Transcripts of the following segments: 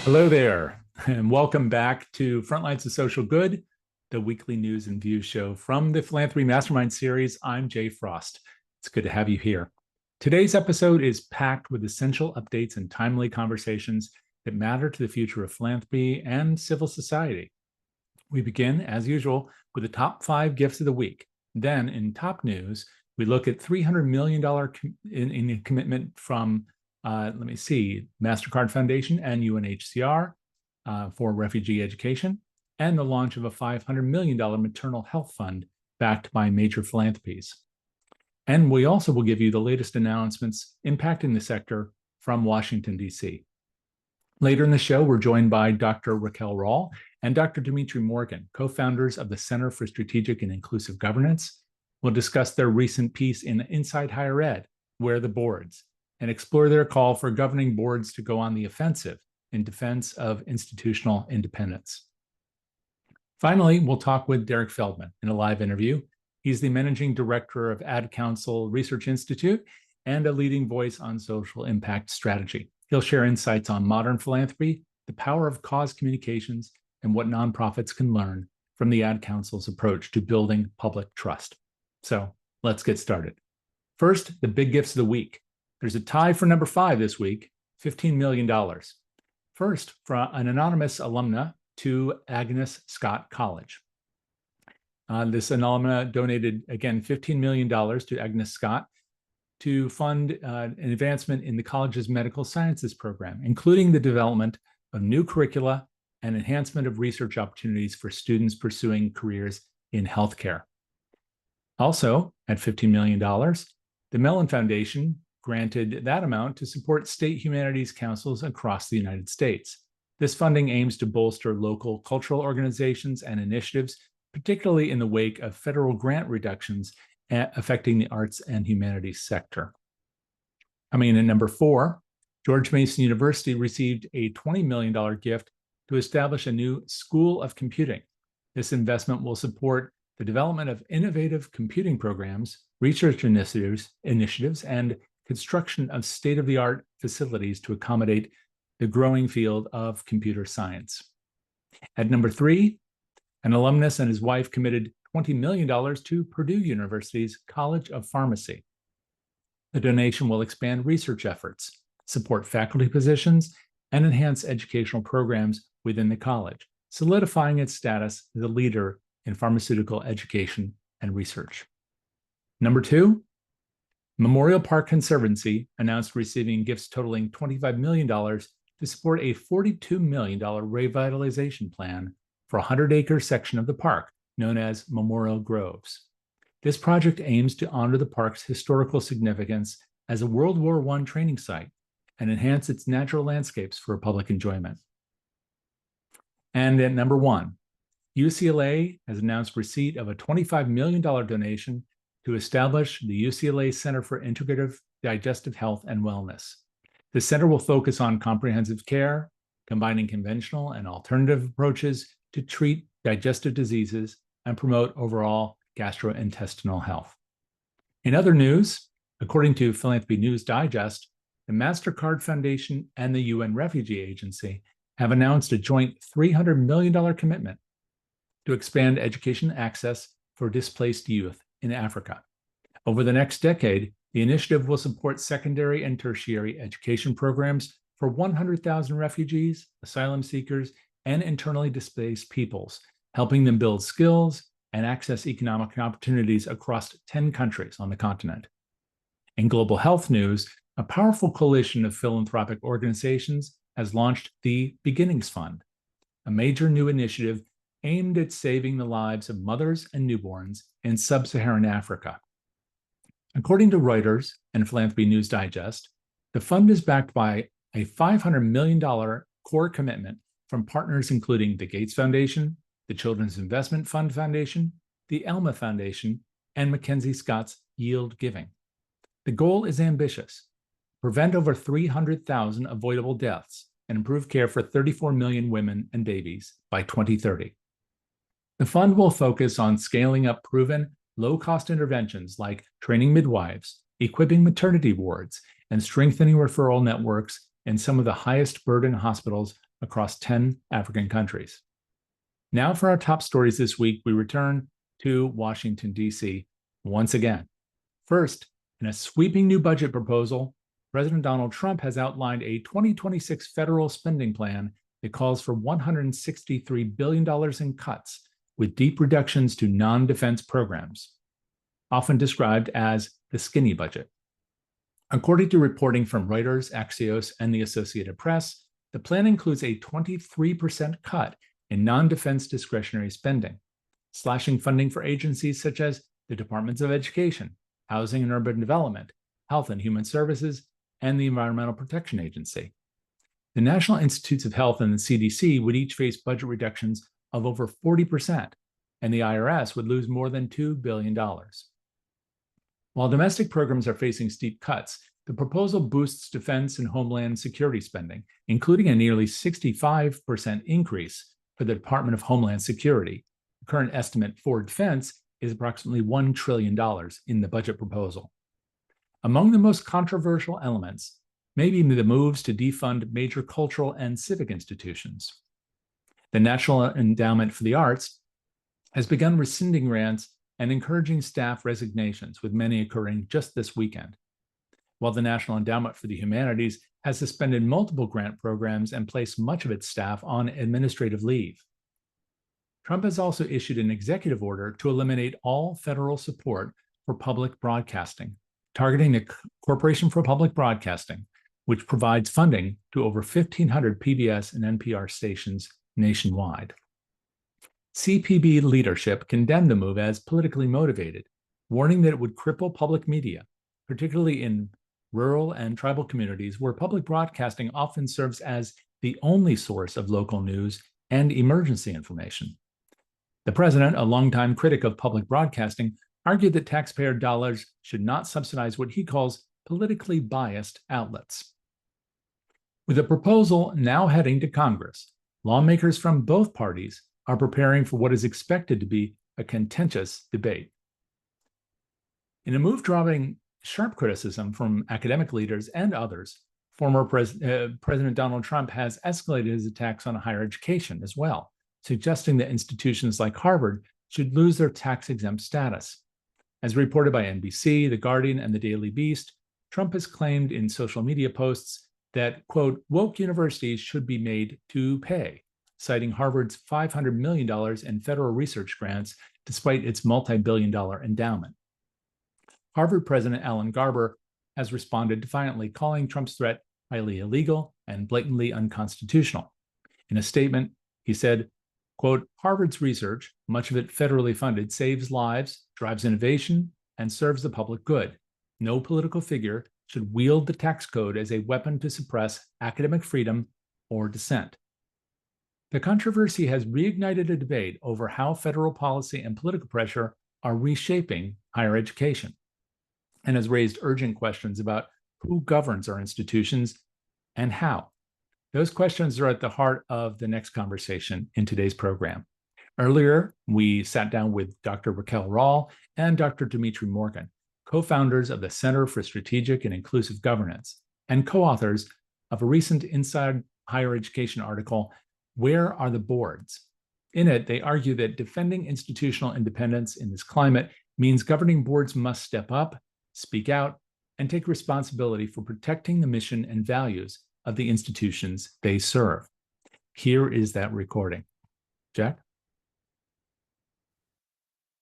Hello there, and welcome back to Frontlines of Social Good, the weekly news and views show from the Philanthropy Mastermind series. I'm Jay Frost. It's good to have you here. Today's episode is packed with essential updates and timely conversations that matter to the future of philanthropy and civil society. We begin, as usual, with the top 5 gifts of the week. Then, in top news, we look at $300 million in commitment from MasterCard Foundation and UNHCR for refugee education, and the launch of a $500 million maternal health fund backed by major philanthropies. And we also will give you the latest announcements impacting the sector from Washington, D.C. Later in the show, we're joined by Dr. Raquel Rawl and Dr. Dimitri Morgan, co-founders of the Center for Strategic and Inclusive Governance. We'll discuss their recent piece in Inside Higher Ed, Where are the Boards?, and explore their call for governing boards to go on the offensive in defense of institutional independence. Finally, we'll talk with Derek Feldman in a live interview. He's the managing director of Ad Council Research Institute and a leading voice on social impact strategy. He'll share insights on modern philanthropy, the power of cause communications, and what nonprofits can learn from the Ad Council's approach to building public trust. So let's get started. First, the big gifts of the week. There's a tie for number 5 this week, $15 million. First, from an anonymous alumna to Agnes Scott College. This alumna donated, again, $15 million to Agnes Scott to fund an advancement in the college's medical sciences program, including the development of new curricula and enhancement of research opportunities for students pursuing careers in healthcare. Also, at $15 million, the Mellon Foundation granted that amount to support state humanities councils across the United States. This funding aims to bolster local cultural organizations and initiatives, particularly in the wake of federal grant reductions affecting the arts and humanities sector. Coming in at number 4, George Mason University received a $20 million gift to establish a new School of Computing. This investment will support the development of innovative computing programs, research initiatives, and construction of state-of-the-art facilities to accommodate the growing field of computer science. At number 3, an alumnus and his wife committed $20 million to Purdue University's College of Pharmacy. The donation will expand research efforts, support faculty positions, and enhance educational programs within the college, solidifying its status as a leader in pharmaceutical education and research. Number 2, Memorial Park Conservancy announced receiving gifts totaling $25 million to support a $42 million revitalization plan for a 100-acre section of the park known as Memorial Groves. This project aims to honor the park's historical significance as a World War I training site and enhance its natural landscapes for public enjoyment. And at number 1, UCLA has announced receipt of a $25 million donation to establish the UCLA Center for Integrative Digestive Health and Wellness. The center will focus on comprehensive care, combining conventional and alternative approaches to treat digestive diseases and promote overall gastrointestinal health. In other news, according to Philanthropy News Digest, the MasterCard Foundation and the UN Refugee Agency have announced a joint $300 million commitment to expand education access for displaced youth in Africa. Over the next decade, the initiative will support secondary and tertiary education programs for 100,000 refugees, asylum seekers, and internally displaced peoples, helping them build skills and access economic opportunities across 10 countries on the continent. In global health news, a powerful coalition of philanthropic organizations has launched the Beginnings Fund, a major new initiative aimed at saving the lives of mothers and newborns in sub-Saharan Africa. According to Reuters and Philanthropy News Digest, the fund is backed by a $500 million core commitment from partners including the Gates Foundation, the Children's Investment Fund Foundation, the Elma Foundation, and Mackenzie Scott's Yield Giving. The goal is ambitious: prevent over 300,000 avoidable deaths and improve care for 34 million women and babies by 2030. The fund will focus on scaling up proven, low-cost interventions like training midwives, equipping maternity wards, and strengthening referral networks in some of the highest burden hospitals across 10 African countries. Now for our top stories this week, we return to Washington, D.C. once again. First, in a sweeping new budget proposal, President Donald Trump has outlined a 2026 federal spending plan that calls for $163 billion in cuts, with deep reductions to non-defense programs, often described as the skinny budget. According to reporting from Reuters, Axios, and the Associated Press, the plan includes a 23% cut in non-defense discretionary spending, slashing funding for agencies such as the Departments of Education, Housing and Urban Development, Health and Human Services, and the Environmental Protection Agency. The National Institutes of Health and the CDC would each face budget reductions of over 40%, and the IRS would lose more than $2 billion. While domestic programs are facing steep cuts, the proposal boosts defense and homeland security spending, including a nearly 65% increase for the Department of Homeland Security. The current estimate for defense is approximately $1 trillion in the budget proposal. Among the most controversial elements may be the moves to defund major cultural and civic institutions. The National Endowment for the Arts has begun rescinding grants and encouraging staff resignations, with many occurring just this weekend. While the National Endowment for the Humanities has suspended multiple grant programs and placed much of its staff on administrative leave. Trump has also issued an executive order to eliminate all federal support for public broadcasting, targeting the Corporation for Public Broadcasting, which provides funding to over 1,500 PBS and NPR stations nationwide. CPB leadership condemned the move as politically motivated, warning that it would cripple public media, particularly in rural and tribal communities where public broadcasting often serves as the only source of local news and emergency information. The president, a longtime critic of public broadcasting, argued that taxpayer dollars should not subsidize what he calls politically biased outlets. With the proposal now heading to Congress, lawmakers from both parties are preparing for what is expected to be a contentious debate. In a move drawing sharp criticism from academic leaders and others, former President Donald Trump has escalated his attacks on higher education as well, suggesting that institutions like Harvard should lose their tax-exempt status. As reported by NBC, The Guardian, and the Daily Beast, Trump has claimed in social media posts that, quote, woke universities should be made to pay, citing Harvard's $500 million in federal research grants despite its multi-billion-dollar endowment. Harvard President Alan Garber has responded defiantly, calling Trump's threat highly illegal and blatantly unconstitutional. In a statement, he said, quote, Harvard's research, much of it federally funded, saves lives, drives innovation, and serves the public good. No political figure should wield the tax code as a weapon to suppress academic freedom or dissent. The controversy has reignited a debate over how federal policy and political pressure are reshaping higher education, and has raised urgent questions about who governs our institutions and how. Those questions are at the heart of the next conversation in today's program. Earlier, we sat down with Dr. Raquel Rawl and Dr. Dimitri Morgan, co-founders of the Center for Strategic and Inclusive Governance and co-authors of a recent Inside Higher Education article, Where Are the Boards? In it, they argue that defending institutional independence in this climate means governing boards must step up, speak out, and take responsibility for protecting the mission and values of the institutions they serve. Here is that recording. Jack?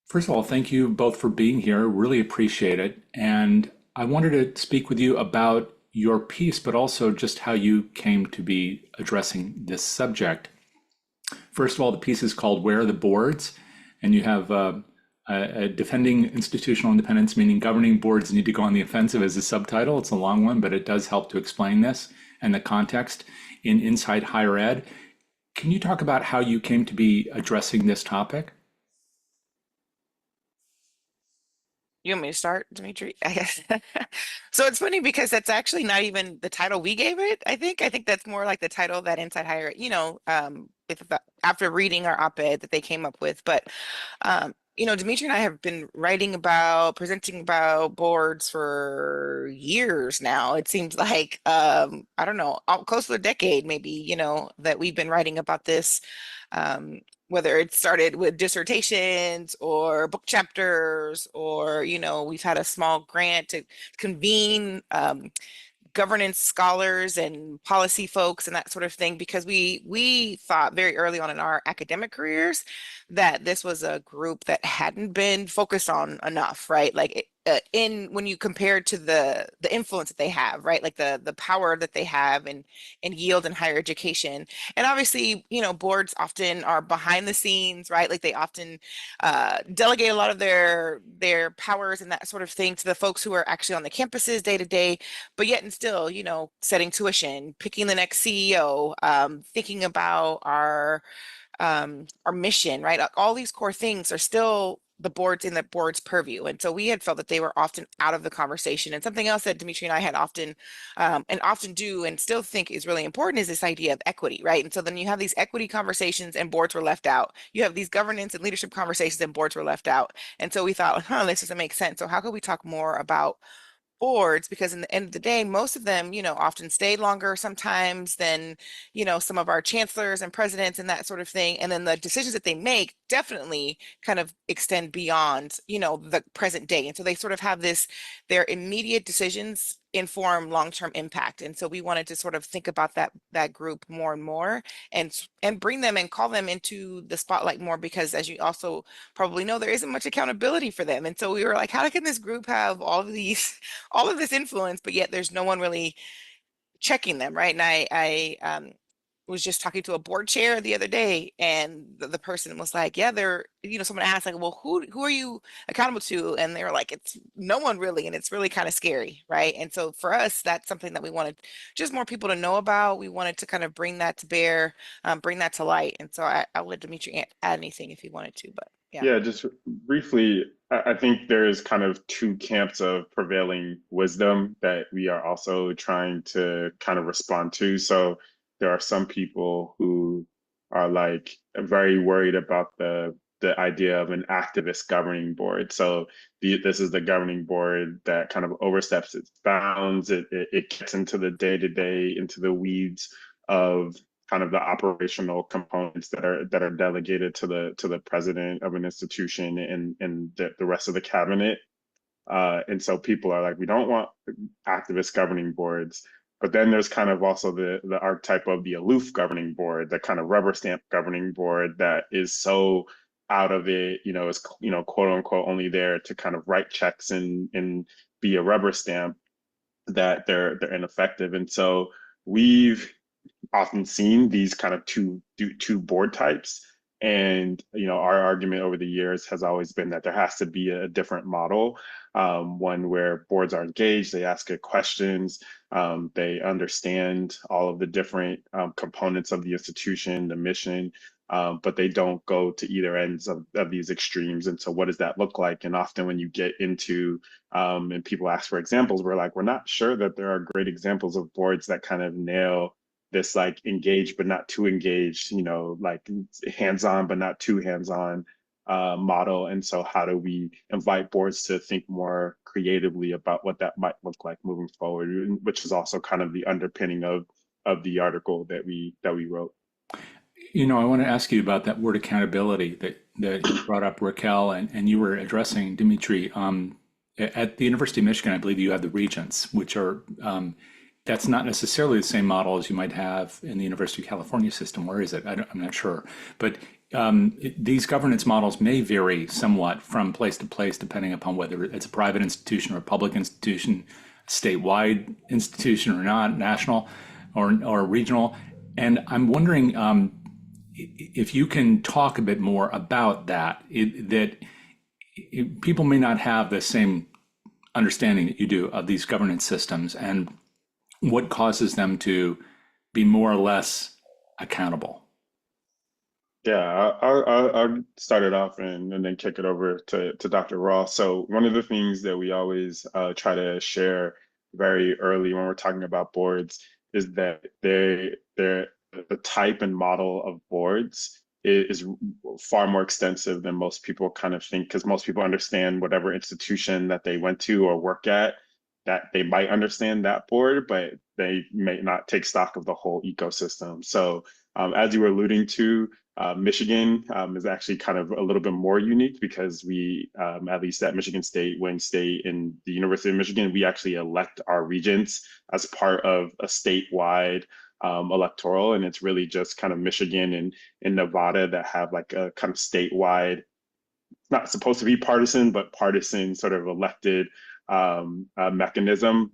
First of all, thank you both for being here. Really appreciate it. And I wanted to speak with you about your piece, but also just how you came to be addressing this subject. First of all, the piece is called Where Are the Boards? And you have defending institutional independence, meaning governing boards need to go on the offensive, as a subtitle. It's a long one, but it does help to explain this and the context in Inside Higher Ed. Can you talk about how you came to be addressing this topic? You want me to start, Dimitri? I guess. So it's funny because that's actually not even the title we gave it. I think that's more like the title that Inside Higher, after reading our op-ed that they came up with. But Dimitri and I have been writing about, presenting about boards for years now. It seems like, I don't know, close to a decade, maybe, that we've been writing about this. Um, Whether it started with dissertations or book chapters, or, we've had a small grant to convene governance scholars and policy folks and that sort of thing, because we thought very early on in our academic careers that this was a group that hadn't been focused on enough, right? In when you compare it to the influence that they have, right? Like the power that they have and yield in higher education. And obviously, boards often are behind the scenes, right? Like they often delegate a lot of their powers and that sort of thing to the folks who are actually on the campuses day to day, but yet and still, setting tuition, picking the next CEO, thinking about our mission, right? All these core things are still the board's purview. And so we had felt that they were often out of the conversation. And something else that Dimitri and I had often and often do and still think is really important is this idea of equity, right? And so then you have these equity conversations and boards were left out. You have these governance and leadership conversations and boards were left out. And so we thought, this doesn't make sense. So how could we talk more about boards, because in the end of the day, most of them, often stay longer sometimes than, some of our chancellors and presidents and that sort of thing. And then the decisions that they make definitely kind of extend beyond, the present day. And so they sort of have their immediate decisions inform long-term impact. And so we wanted to sort of think about that group more and more and bring them and call them into the spotlight more, because as you also probably know, there isn't much accountability for them. And so we were like, how can this group have all of this influence, but yet there's no one really checking them, right? And I was just talking to a board chair the other day, and the person was like, "Yeah, someone asked like, well, who are you accountable to?" And they were like, "It's no one really," and it's really kind of scary, right? And so for us, that's something that we wanted just more people to know about. We wanted to kind of bring that to bear, bring that to light. And so I'll let Dimitri add anything if he wanted to, but yeah. Yeah, just briefly, I think there is kind of two camps of prevailing wisdom that we are also trying to kind of respond to. So there are some people who are like very worried about the idea of an activist governing board. So this is the governing board that kind of oversteps its bounds. It gets into the day-to-day, into the weeds of kind of the operational components that are delegated to the president of an institution and the rest of the cabinet. And so people are like, we don't want activist governing boards. But then there's kind of also the archetype of the aloof governing board, the kind of rubber stamp governing board that is so out of it, is quote unquote only there to kind of write checks and be a rubber stamp, that they're ineffective. And so we've often seen these kind of two board types. And our argument over the years has always been that there has to be a different model, one where boards are engaged, they ask good questions, they understand all of the different components of the institution, the mission, but they don't go to either ends of these extremes. And so what does that look like? And often when you get into and people ask for examples, we're like, we're not sure that there are great examples of boards that kind of nail this like engaged but not too engaged, like hands-on but not too hands-on model. And so how do we invite boards to think more creatively about what that might look like moving forward, which is also kind of the underpinning of the article that we wrote. I want to ask you about that word accountability that you brought up, Raquel, and you were addressing Dimitri. At the University of Michigan, I believe you have the regents, which are that's not necessarily the same model as you might have in the University of California system. Where is it? I'm not sure. But these governance models may vary somewhat from place to place, depending upon whether it's a private institution or a public institution, statewide institution or not, national or regional. And I'm wondering if you can talk a bit more about that, people may not have the same understanding that you do of these governance systems and what causes them to be more or less accountable. Yeah, I'll start it off and then kick it over to Dr. Ross. So one of the things that we always try to share very early when we're talking about boards is that they're the type and model of boards is far more extensive than most people kind of think, because most people understand whatever institution that they went to or work at, that they might understand that board, but they may not take stock of the whole ecosystem. So as you were alluding to, Michigan is actually kind of a little bit more unique because we, at least at Michigan State, Wayne State, and the University of Michigan, we actually elect our regents as part of a statewide electoral. And it's really just kind of Michigan and Nevada that have like a kind of statewide, not supposed to be partisan, but partisan sort of elected mechanism.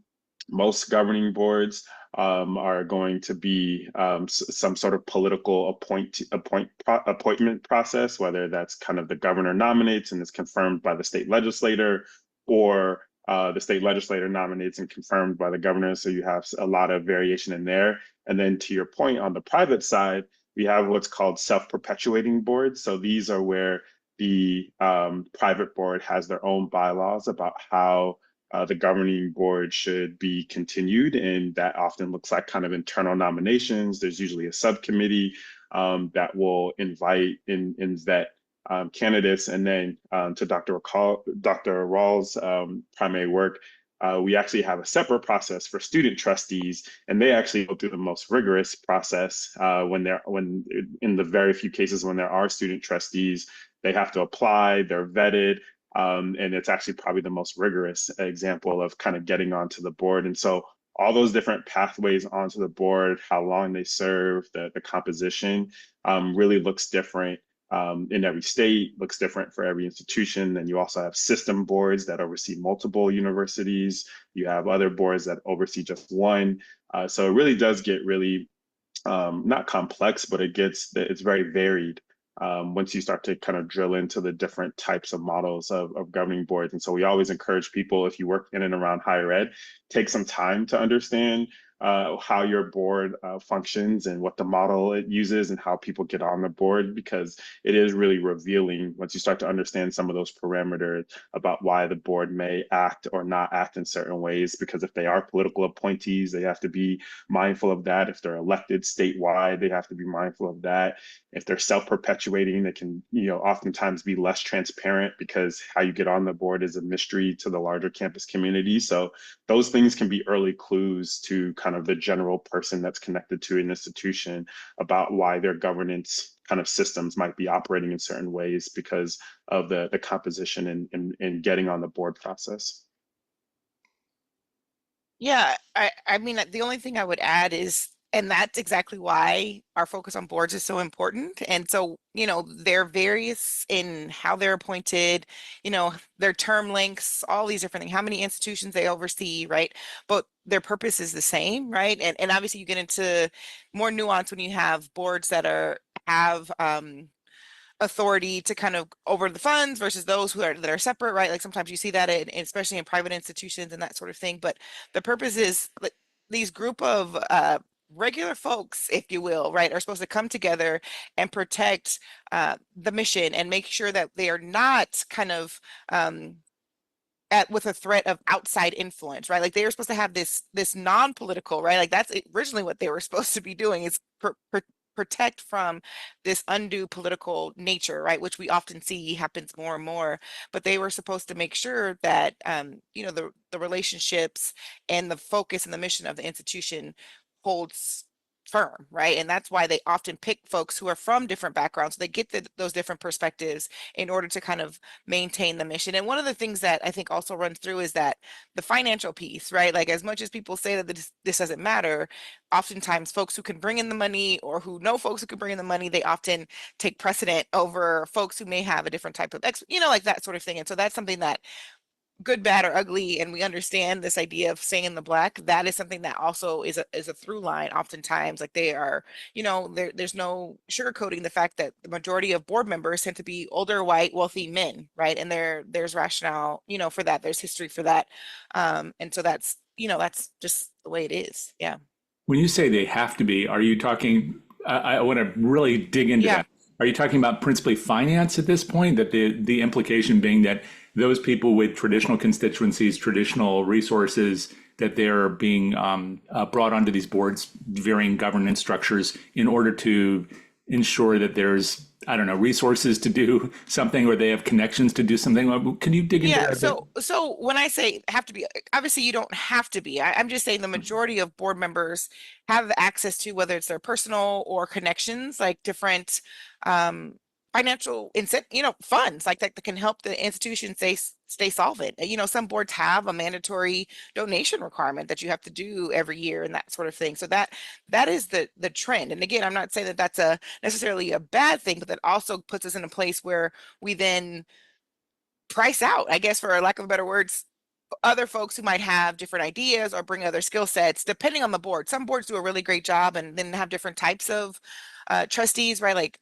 Most governing boards are going to be some sort of political appointment process, whether that's kind of the governor nominates and is confirmed by the state legislator, or the state legislator nominates and confirmed by the governor. So you have a lot of variation in there. And then to your point, on the private side, we have what's called self-perpetuating boards. So these are where the private board has their own bylaws about how the governing board should be continued. And that often looks like kind of internal nominations. There's usually a subcommittee that will invite and vet candidates. And then to Dr. Rawls' primary work, we actually have a separate process for student trustees, and they actually go through the most rigorous process when in the very few cases when there are student trustees, they have to apply, they're vetted, and it's actually probably the most rigorous example of kind of getting onto the board. And so all those different pathways onto the board, how long they serve, the composition really looks different in every state, looks different for every institution. And you also have system boards that oversee multiple universities. You have other boards that oversee just one. So it really does get really not complex, but it's very varied once you start to kind of drill into the different types of models of governing boards. And so we always encourage people, if you work in and around higher ed, take some time to understand how your board functions and what the model it uses and how people get on the board, because it is really revealing once you start to understand some of those parameters about why the board may act or not act in certain ways. Because if they are political appointees, they have to be mindful of that. If they're elected statewide, they have to be mindful of that. If they're self-perpetuating, they can, oftentimes be less transparent because how you get on the board is a mystery to the larger campus community. So those things can be early clues to kind of the general person that's connected to an institution about why their governance kind of systems might be operating in certain ways because of the composition and getting on the board process. Yeah, I mean, the only thing I would add is, and that's exactly why our focus on boards is so important. And so, they're various in how they're appointed, their term lengths, all these different things, how many institutions they oversee, right? But their purpose is the same, right? And obviously you get into more nuance when you have boards that have authority to kind of over the funds versus those that are separate, right? Like sometimes you see that especially in private institutions and that sort of thing. But the purpose is like these group of regular folks, if you will, right, are supposed to come together and protect the mission and make sure that they are not kind of with a threat of outside influence, right? Like they were supposed to have this non-political, right? Like that's originally what they were supposed to be doing, is protect from this undue political nature, right? Which we often see happens more and more. But they were supposed to make sure that the relationships and the focus and the mission of the institution holds firm, right? And that's why they often pick folks who are from different backgrounds. So they get those different perspectives in order to kind of maintain the mission. And one of the things that I think also runs through is that the financial piece, right? Like as much as people say that this doesn't matter, oftentimes folks who can bring in the money or who know folks who can bring in the money, they often take precedent over folks who may have a different type of, like that sort of thing. And so that's something that, good, bad, or ugly, and we understand this idea of staying in the black, that is something that also is a through line oftentimes. Like they are, there's no sugarcoating the fact that the majority of board members tend to be older, white, wealthy men, right? And there's rationale, for that. There's history for that. And so that's just the way it is. Yeah. When you say they have to be, are you talking, I want to really dig into that. Are you talking about principally finance at this point? That the implication being that those people with traditional constituencies, traditional resources, that they're being brought onto these boards, varying governance structures, in order to ensure that there's, I don't know, resources to do something, or they have connections to do something? Can you dig into Yeah, that a bit? so when I say have to be, obviously you don't have to be. I'm just saying the majority of board members have access to, whether it's their personal or connections, like different um financial incentive, funds like that can help the institution stay solvent. Some boards have a mandatory donation requirement that you have to do every year and that sort of thing. So that is the trend. And again, I'm not saying that that's a necessarily a bad thing, but that also puts us in a place where we then price out, I guess, for lack of better words, other folks who might have different ideas or bring other skill sets, depending on the board. Some boards do a really great job and then have different types of trustees, right? Like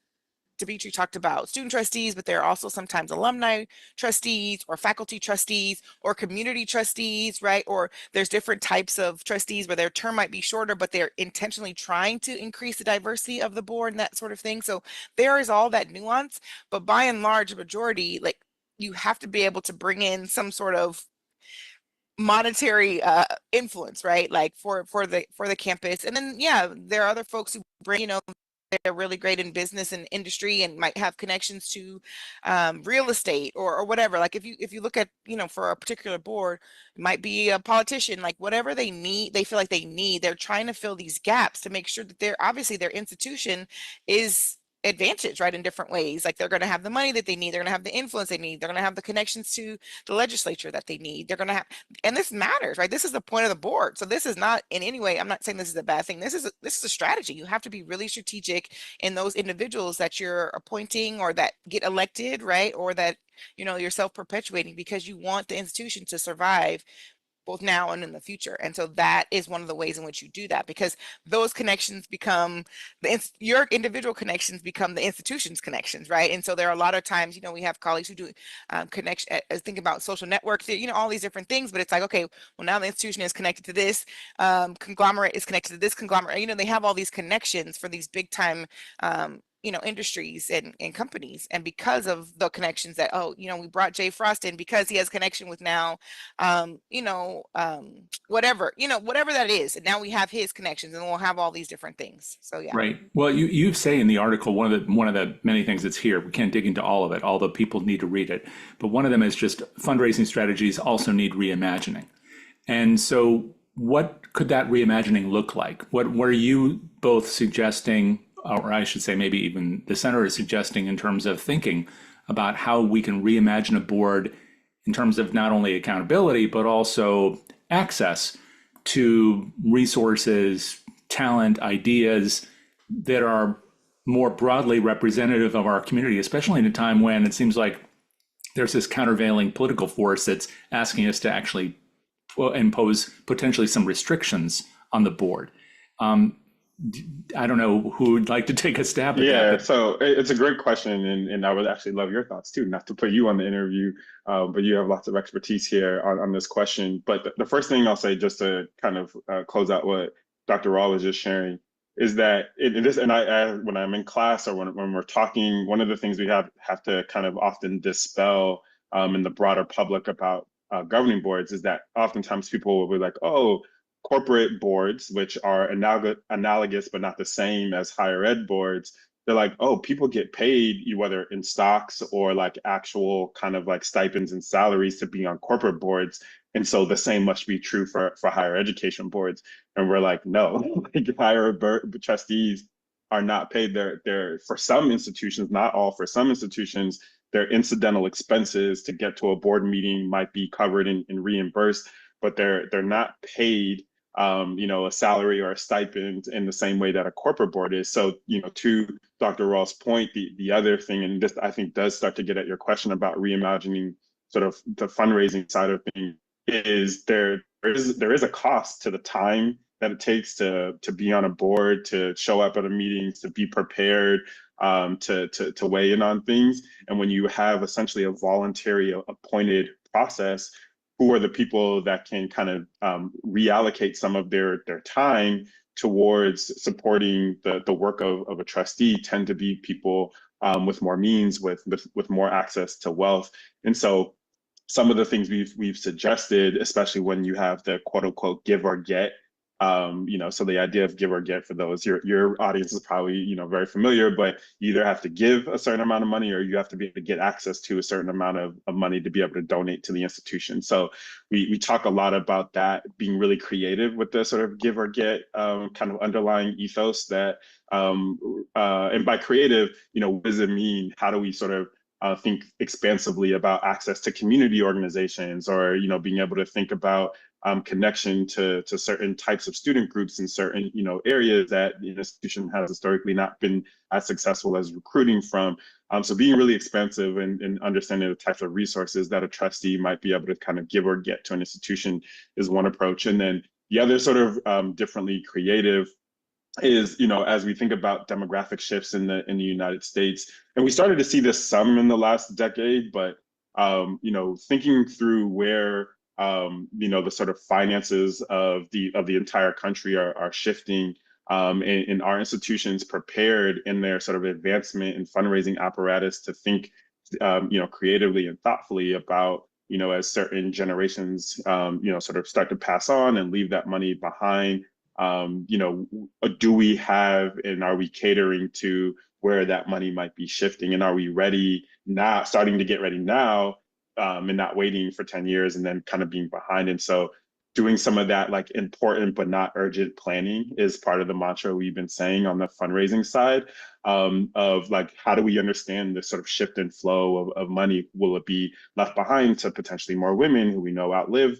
Dimitri talked about student trustees, but there are also sometimes alumni trustees or faculty trustees or community trustees, right? Or there's different types of trustees where their term might be shorter, but they're intentionally trying to increase the diversity of the board and that sort of thing. So there is all that nuance, but by and large, a majority, like you have to be able to bring in some sort of monetary influence, right? Like for the campus. And then yeah, there are other folks who bring, they're really great in business and industry and might have connections to real estate or whatever. Like if you look at, for a particular board, it might be a politician, like whatever they need, they feel like they need, they're trying to fill these gaps to make sure that they're obviously their institution is advantage, right, in different ways. Like they're going to have the money that they need, they're going to have the influence they need, they're going to have the connections to the legislature that they need, they're going to have, and this matters, right? This is the point of the board. So this is not in any way, I'm not saying this is a bad thing. This is a strategy. You have to be really strategic in those individuals that you're appointing or that get elected, right? Or that, you're self-perpetuating because you want the institution to survive both now and in the future. And so that is one of the ways in which you do that, because those connections become your individual connections become the institution's connections, right? And so there are a lot of times, we have colleagues who do connection, think about social networks, all these different things, but it's like, okay, well, now the institution is connected to this conglomerate is connected to this conglomerate. They have all these connections for these big time industries and companies. And because of the connections that, we brought Jay Frost in because he has connection with now, whatever that is. And now we have his connections and we'll have all these different things. So yeah. Right. Well, you say in the article, one of the many things that's here, we can't dig into all of it, although people need to read it. But one of them is just fundraising strategies also need reimagining. And so what could that reimagining look like? What were you both suggesting, or I should say maybe even the center is suggesting, in terms of thinking about how we can reimagine a board in terms of not only accountability, but also access to resources, talent, ideas that are more broadly representative of our community, especially in a time when it seems like there's this countervailing political force that's asking us to actually impose potentially some restrictions on the board. I don't know who would like to take a stab at that. Yeah, so it's a great question, and I would actually love your thoughts too. Not to put you on the interview, but you have lots of expertise here on this question. But the first thing I'll say, just to kind of close out what Dr. Raw was just sharing, is that I when I'm in class or when we're talking, one of the things we have to kind of often dispel in the broader public about governing boards is that oftentimes people will be like, oh, corporate boards, which are analogous but not the same as higher ed boards, they're like, oh, people get paid whether in stocks or like actual kind of like stipends and salaries to be on corporate boards. And so the same must be true for higher education boards. And we're like, no, like higher trustees are not paid. They're for some institutions, not all, for some institutions, their incidental expenses to get to a board meeting might be covered and reimbursed, but they're not paid a salary or a stipend in the same way that a corporate board is. So, to Dr. Raw's point, the other thing, and this I think does start to get at your question about reimagining sort of the fundraising side of things, is there is a cost to the time that it takes to be on a board, to show up at a meeting, to be prepared, to weigh in on things. And when you have essentially a voluntary appointed process, who are the people that can kind of reallocate some of their time towards supporting the work of a trustee, tend to be people with more means, with more access to wealth. And so some of the things we've suggested, especially when you have the quote unquote give or get So the idea of give or get, for those, your audience is probably, very familiar, but you either have to give a certain amount of money or you have to be able to get access to a certain amount of money to be able to donate to the institution. So we talk a lot about that, being really creative with the sort of give or get kind of underlying ethos that, and by creative, what does it mean? How do we sort of think expansively about access to community organizations, or being able to think about connection to certain types of student groups in certain areas that the institution has historically not been as successful as recruiting from. So being really expansive and understanding the types of resources that a trustee might be able to kind of give or get to an institution is one approach. And then the other sort of differently creative is, as we think about demographic shifts in the United States, and we started to see this some in the last decade, but thinking through where the sort of finances of the entire country are shifting, and our institutions prepared in their sort of advancement and fundraising apparatus to think creatively and thoughtfully about, as certain generations sort of start to pass on and leave that money behind, do we have, and are we catering to where that money might be shifting, and are we ready now, starting to get ready now, and not waiting for 10 years and then kind of being behind. And so doing some of that like important but not urgent planning is part of the mantra we've been saying on the fundraising side, of like, how do we understand this sort of shift and flow of money? Will it be left behind to potentially more women who we know outlive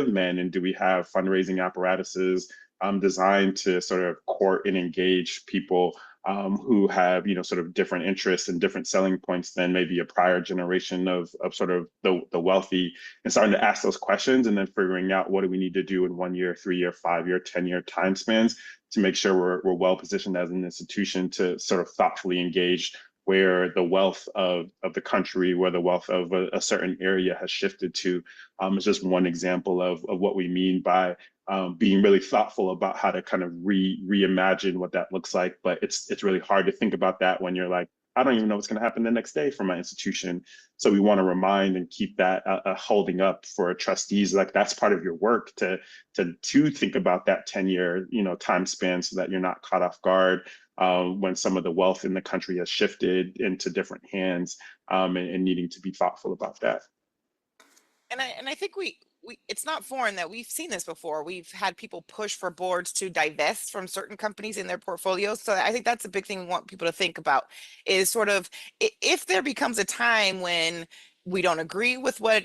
men? And do we have fundraising apparatuses designed to sort of court and engage people who have, sort of different interests and different selling points than maybe a prior generation of sort of the wealthy, and starting to ask those questions and then figuring out what do we need to do in 1 year, 3 year, 5 year, 10-year time spans to make sure we're well positioned as an institution to sort of thoughtfully engage where the wealth of the country, where the wealth of a certain area has shifted to. Is just one example of what we mean by being really thoughtful about how to kind of reimagine what that looks like. But it's really hard to think about that when you're like, I don't even know what's going to happen the next day for my institution. So we want to remind and keep that holding up for trustees. Like, that's part of your work to think about that 10-year time span, so that you're not caught off guard when some of the wealth in the country has shifted into different hands, and needing to be thoughtful about that. And I think we it's not foreign that we've seen this before. We've had people push for boards to divest from certain companies in their portfolios. So I think that's a big thing we want people to think about, is sort of if there becomes a time when we don't agree with what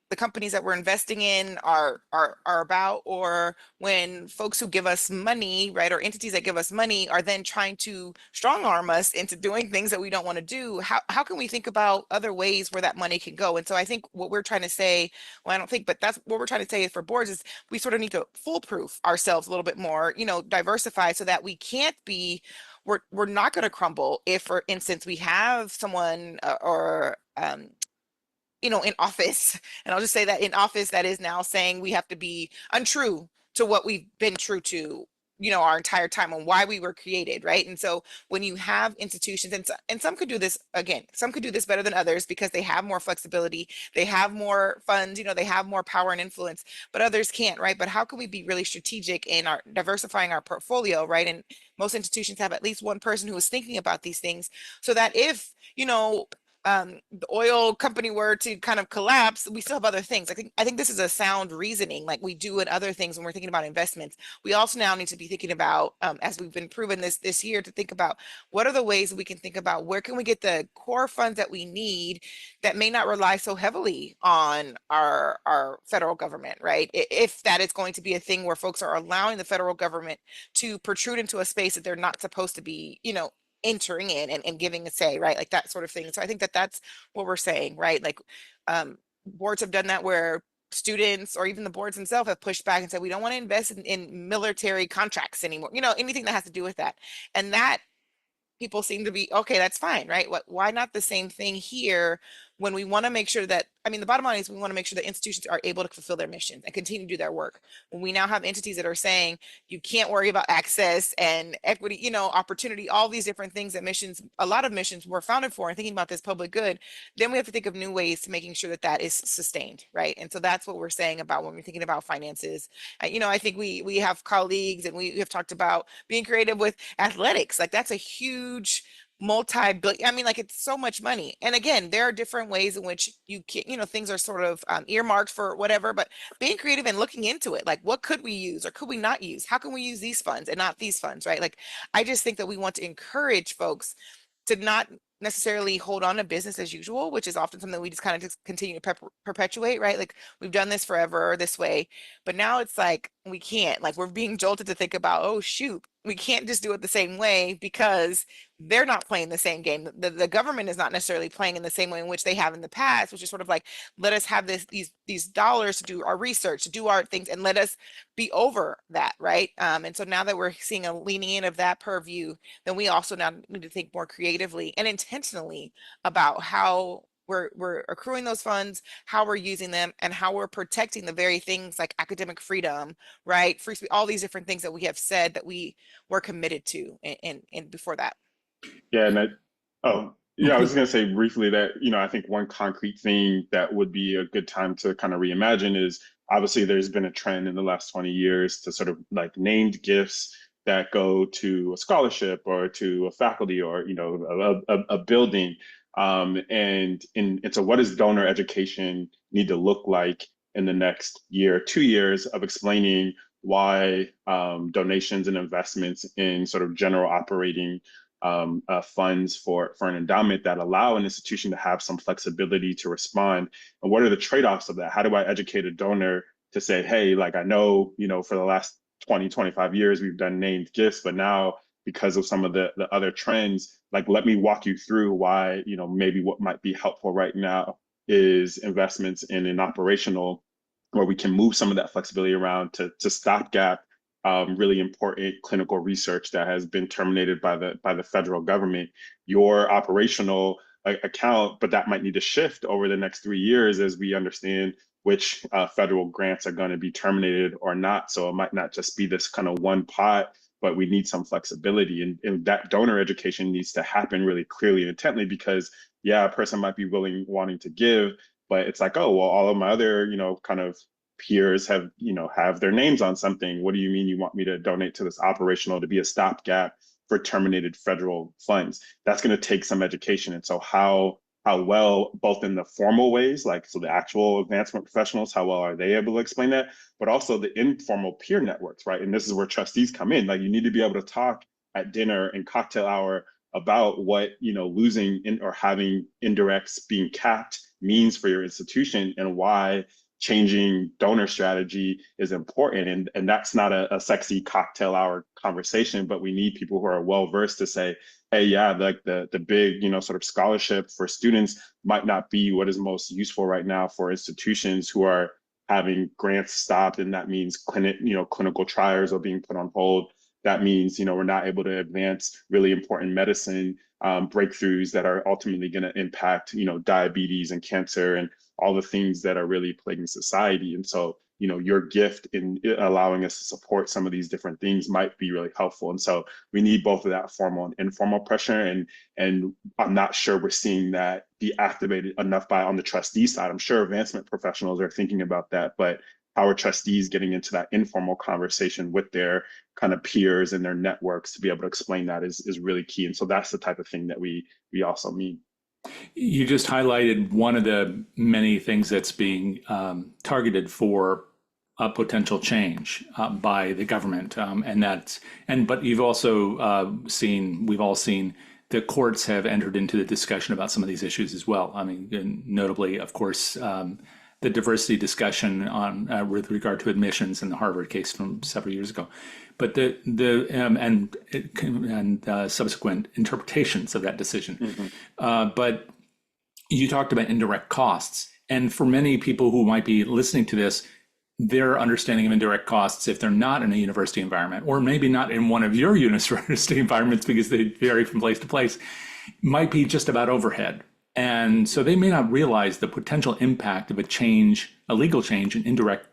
the companies that we're investing in are about, or when folks who give us money, right, or entities that give us money are then trying to strong arm us into doing things that we don't want to do. How can we think about other ways where that money can go? And so I think what we're trying to say, well, I don't think, but that's what we're trying to say for boards, is we sort of need to foolproof ourselves a little bit more, diversify, so that we can't be, we're not going to crumble if, for instance, we have someone or in office, and I'll just say that in office, that is now saying we have to be untrue to what we've been true to, our entire time, and why we were created, right? And so when you have institutions, and some could do this, again, some could do this better than others because they have more flexibility, they have more funds, they have more power and influence, but others can't, right? But how can we be really strategic in our diversifying our portfolio, right? And most institutions have at least one person who is thinking about these things, so that if, the oil company were to kind of collapse, we still have other things. I think this is a sound reasoning, like we do in other things when we're thinking about investments. We also now need to be thinking about, as we've been proven this year, to think about what are the ways we can think about where can we get the core funds that we need that may not rely so heavily on our federal government, right? If that is going to be a thing where folks are allowing the federal government to protrude into a space that they're not supposed to be, entering in and giving a say, right? Like that sort of thing. So I think that that's what we're saying, right? Like boards have done that, where students or even the boards themselves have pushed back and said, we don't want to invest in military contracts anymore, anything that has to do with that. And that people seem to be, okay, that's fine, right? Why not the same thing here when we want to make sure that, I mean, the bottom line is we want to make sure that institutions are able to fulfill their missions and continue to do their work. When we now have entities that are saying you can't worry about access and equity, you know, opportunity, all these different things that missions, a lot of missions were founded for, and thinking about this public good, then we have to think of new ways to making sure that that is sustained, right? And so that's what we're saying about when we're thinking about finances. You know, I think we have colleagues and we have talked about being creative with athletics. Like that's a huge multi-billion, I mean, like it's so much money. And again, there are different ways in which you can, you know, things are sort of earmarked for whatever, but being creative and looking into it, like what could we use or could we not use? How can we use these funds and not these funds, right? Like, I just think that we want to encourage folks to not necessarily hold on to business as usual, which is often something we just kind of just continue to perpetuate, right? Like we've done this forever this way, but now it's like we can't, like we're being jolted to think about, oh shoot, we can't just do it the same way because they're not playing the same game. The government is not necessarily playing in the same way in which they have in the past, which is sort of like, let us have these dollars to do our research, to do our things, and let us be over that, right? And so now that we're seeing a leaning in of that purview, then we also now need to think more creatively and intentionally about how we're accruing those funds, how we're using them, and how we're protecting the very things like academic freedom, right? Free speech, all these different things that we have said that we were committed to and before that. Yeah, and I was going to say briefly that, I think one concrete thing that would be a good time to kind of reimagine is obviously there's been a trend in the last 20 years to sort of like named gifts that go to a scholarship or to a faculty or, a building. And so what does donor education need to look like in the next year, 2 years of explaining why donations and investments in sort of general operating funds for an endowment that allow an institution to have some flexibility to respond? And what are the trade-offs of that? How do I educate a donor to say, hey, like I know, for the last 20, 25 years, we've done named gifts, but now because of some of the other trends, like let me walk you through why, maybe what might be helpful right now is investments in an operational where we can move some of that flexibility around to stopgap really important clinical research that has been terminated by the federal government. Your operational account, but that might need to shift over the next 3 years as we understand which federal grants are going to be terminated or not. So it might not just be this kind of one pot, but we need some flexibility. And that donor education needs to happen really clearly and intently, because yeah, a person might be wanting to give, but it's like, oh, well, all of my other, kind of peers have their names on something. What do you mean you want me to donate to this operational to be a stopgap for terminated federal funds? That's going to take some education. And so how well, both in the formal ways, like so the actual advancement professionals, how well are they able to explain that, but also the informal peer networks, right? And this is where trustees come in. Like you need to be able to talk at dinner and cocktail hour about what losing or having indirects being capped means for your institution and why changing donor strategy is important. And that's not a sexy cocktail hour conversation, but we need people who are well versed to say, hey, yeah, like the big, sort of scholarship for students might not be what is most useful right now for institutions who are having grants stopped. And that means clinical trials are being put on hold. That means, we're not able to advance really important medicine breakthroughs that are ultimately going to impact, diabetes and cancer and all the things that are really plaguing society. And so, your gift in allowing us to support some of these different things might be really helpful. And so we need both of that formal and informal pressure. And I'm not sure we're seeing that be activated enough on the trustee side. I'm sure advancement professionals are thinking about that, but how are trustees getting into that informal conversation with their kind of peers and their networks to be able to explain that is really key. And so that's the type of thing that we also need. You just highlighted one of the many things that's being targeted for a potential change by the government, but you've also we've all seen the courts have entered into the discussion about some of these issues as well. I mean, and notably, of course, the diversity discussion on with regard to admissions in the Harvard case from several years ago, but subsequent interpretations of that decision. Mm-hmm. But you talked about indirect costs, and for many people who might be listening to this, their understanding of indirect costs, if they're not in a university environment, or maybe not in one of your university environments because they vary from place to place, might be just about overhead. And so they may not realize the potential impact of a change, a legal change in indirect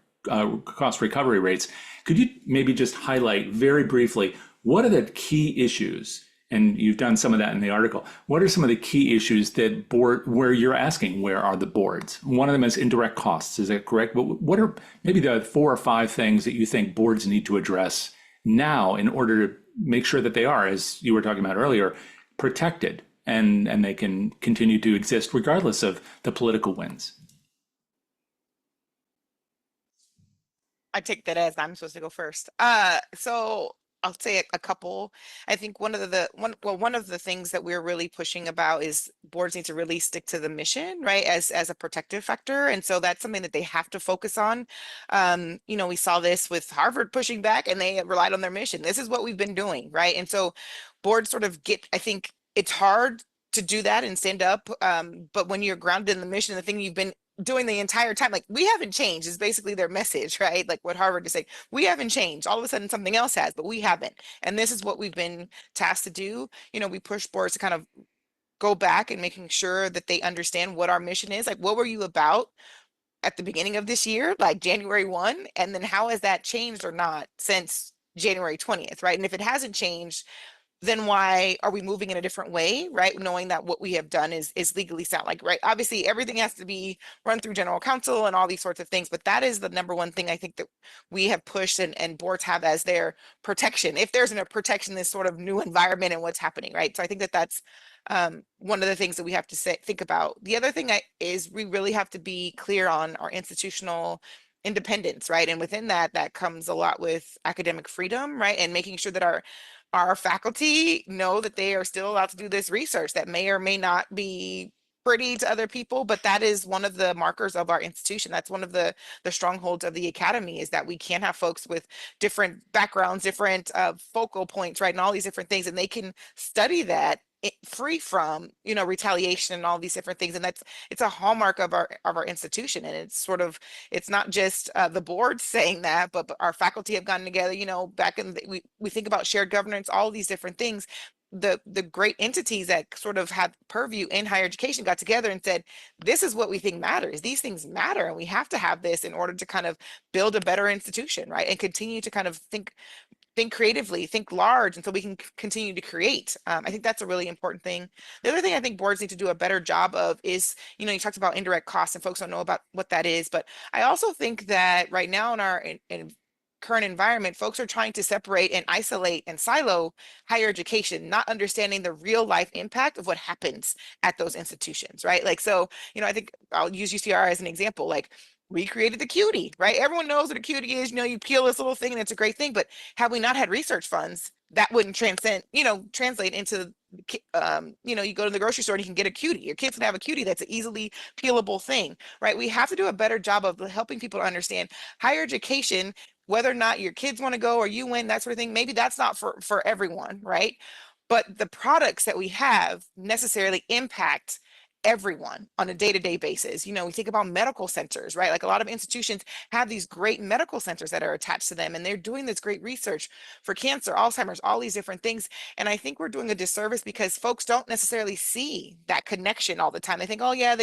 cost recovery rates. Could you maybe just highlight very briefly what are the key issues? And you've done some of that in the article. What are some of the key issues that where you're asking where are the boards? One of them is indirect costs. Is that correct? But what are maybe the 4 or 5 things that you think boards need to address now in order to make sure that they are, as you were talking about earlier, protected and they can continue to exist regardless of the political winds? I take that as I'm supposed to go first. So I'll say a couple. I think one of the things that we're really pushing about is boards need to really stick to the mission, right? As a protective factor. And so that's something that they have to focus on. We saw this with Harvard pushing back and they relied on their mission. This is what we've been doing, right? And so boards sort of I think it's hard to do that and stand up. But when you're grounded in the mission, the thing you've been doing the entire time, like we haven't changed is basically their message, right? Like what Harvard is saying, we haven't changed. All of a sudden something else has, but we haven't. And this is what we've been tasked to do. We push boards to kind of go back and making sure that they understand what our mission is. Like, what were you about at the beginning of this year, like January 1? And then how has that changed or not since January 20th, right? And if it hasn't changed, then why are we moving in a different way, right? Knowing that what we have done is legally sound, like, right? Obviously, everything has to be run through general counsel and all these sorts of things, but that is the number one thing I think that we have pushed and boards have as their protection. If there's a protection, this sort of new environment and what's happening, right? So I think that that's one of the things that we have to think about. The other thing is we really have to be clear on our institutional independence, right? And within that comes a lot with academic freedom, right? And making sure that our faculty know that they are still allowed to do this research that may or may not be pretty to other people, but that is one of the markers of our institution. That's one of the strongholds of the academy, is that we can have folks with different backgrounds, different focal points, right? And all these different things, and they can study that free from retaliation and all these different things. And it's a hallmark of our institution. And it's not just the board saying that, but our faculty have gotten together, back in we think about shared governance, all these different things. The great entities that sort of have purview in higher education got together and said, this is what we think matters. These things matter, and we have to have this in order to kind of build a better institution, right? And continue to kind of think creatively, think large, and so we can continue to create. I think that's a really important thing. The other thing I think boards need to do a better job of is, you talked about indirect costs, and folks don't know about what that is, but I also think that right now in our current environment, folks are trying to separate and isolate and silo higher education, not understanding the real life impact of what happens at those institutions, right? Like, so, I think I'll use UCR as an example. Like, we created the cutie, right? Everyone knows what a cutie is. You peel this little thing and it's a great thing. But had we not had research funds, that wouldn't translate into, you go to the grocery store and you can get a cutie. Your kids can have a cutie that's an easily peelable thing, right? We have to do a better job of helping people understand higher education, whether or not your kids want to go or you win, that sort of thing. Maybe that's not for everyone, right? But the products that we have necessarily impact everyone on a day-to-day basis. We think about medical centers, right? Like, a lot of institutions have these great medical centers that are attached to them, and they're doing this great research for cancer, Alzheimer's, all these different things. And I think we're doing a disservice because folks don't necessarily see that connection all the time. They think, oh yeah,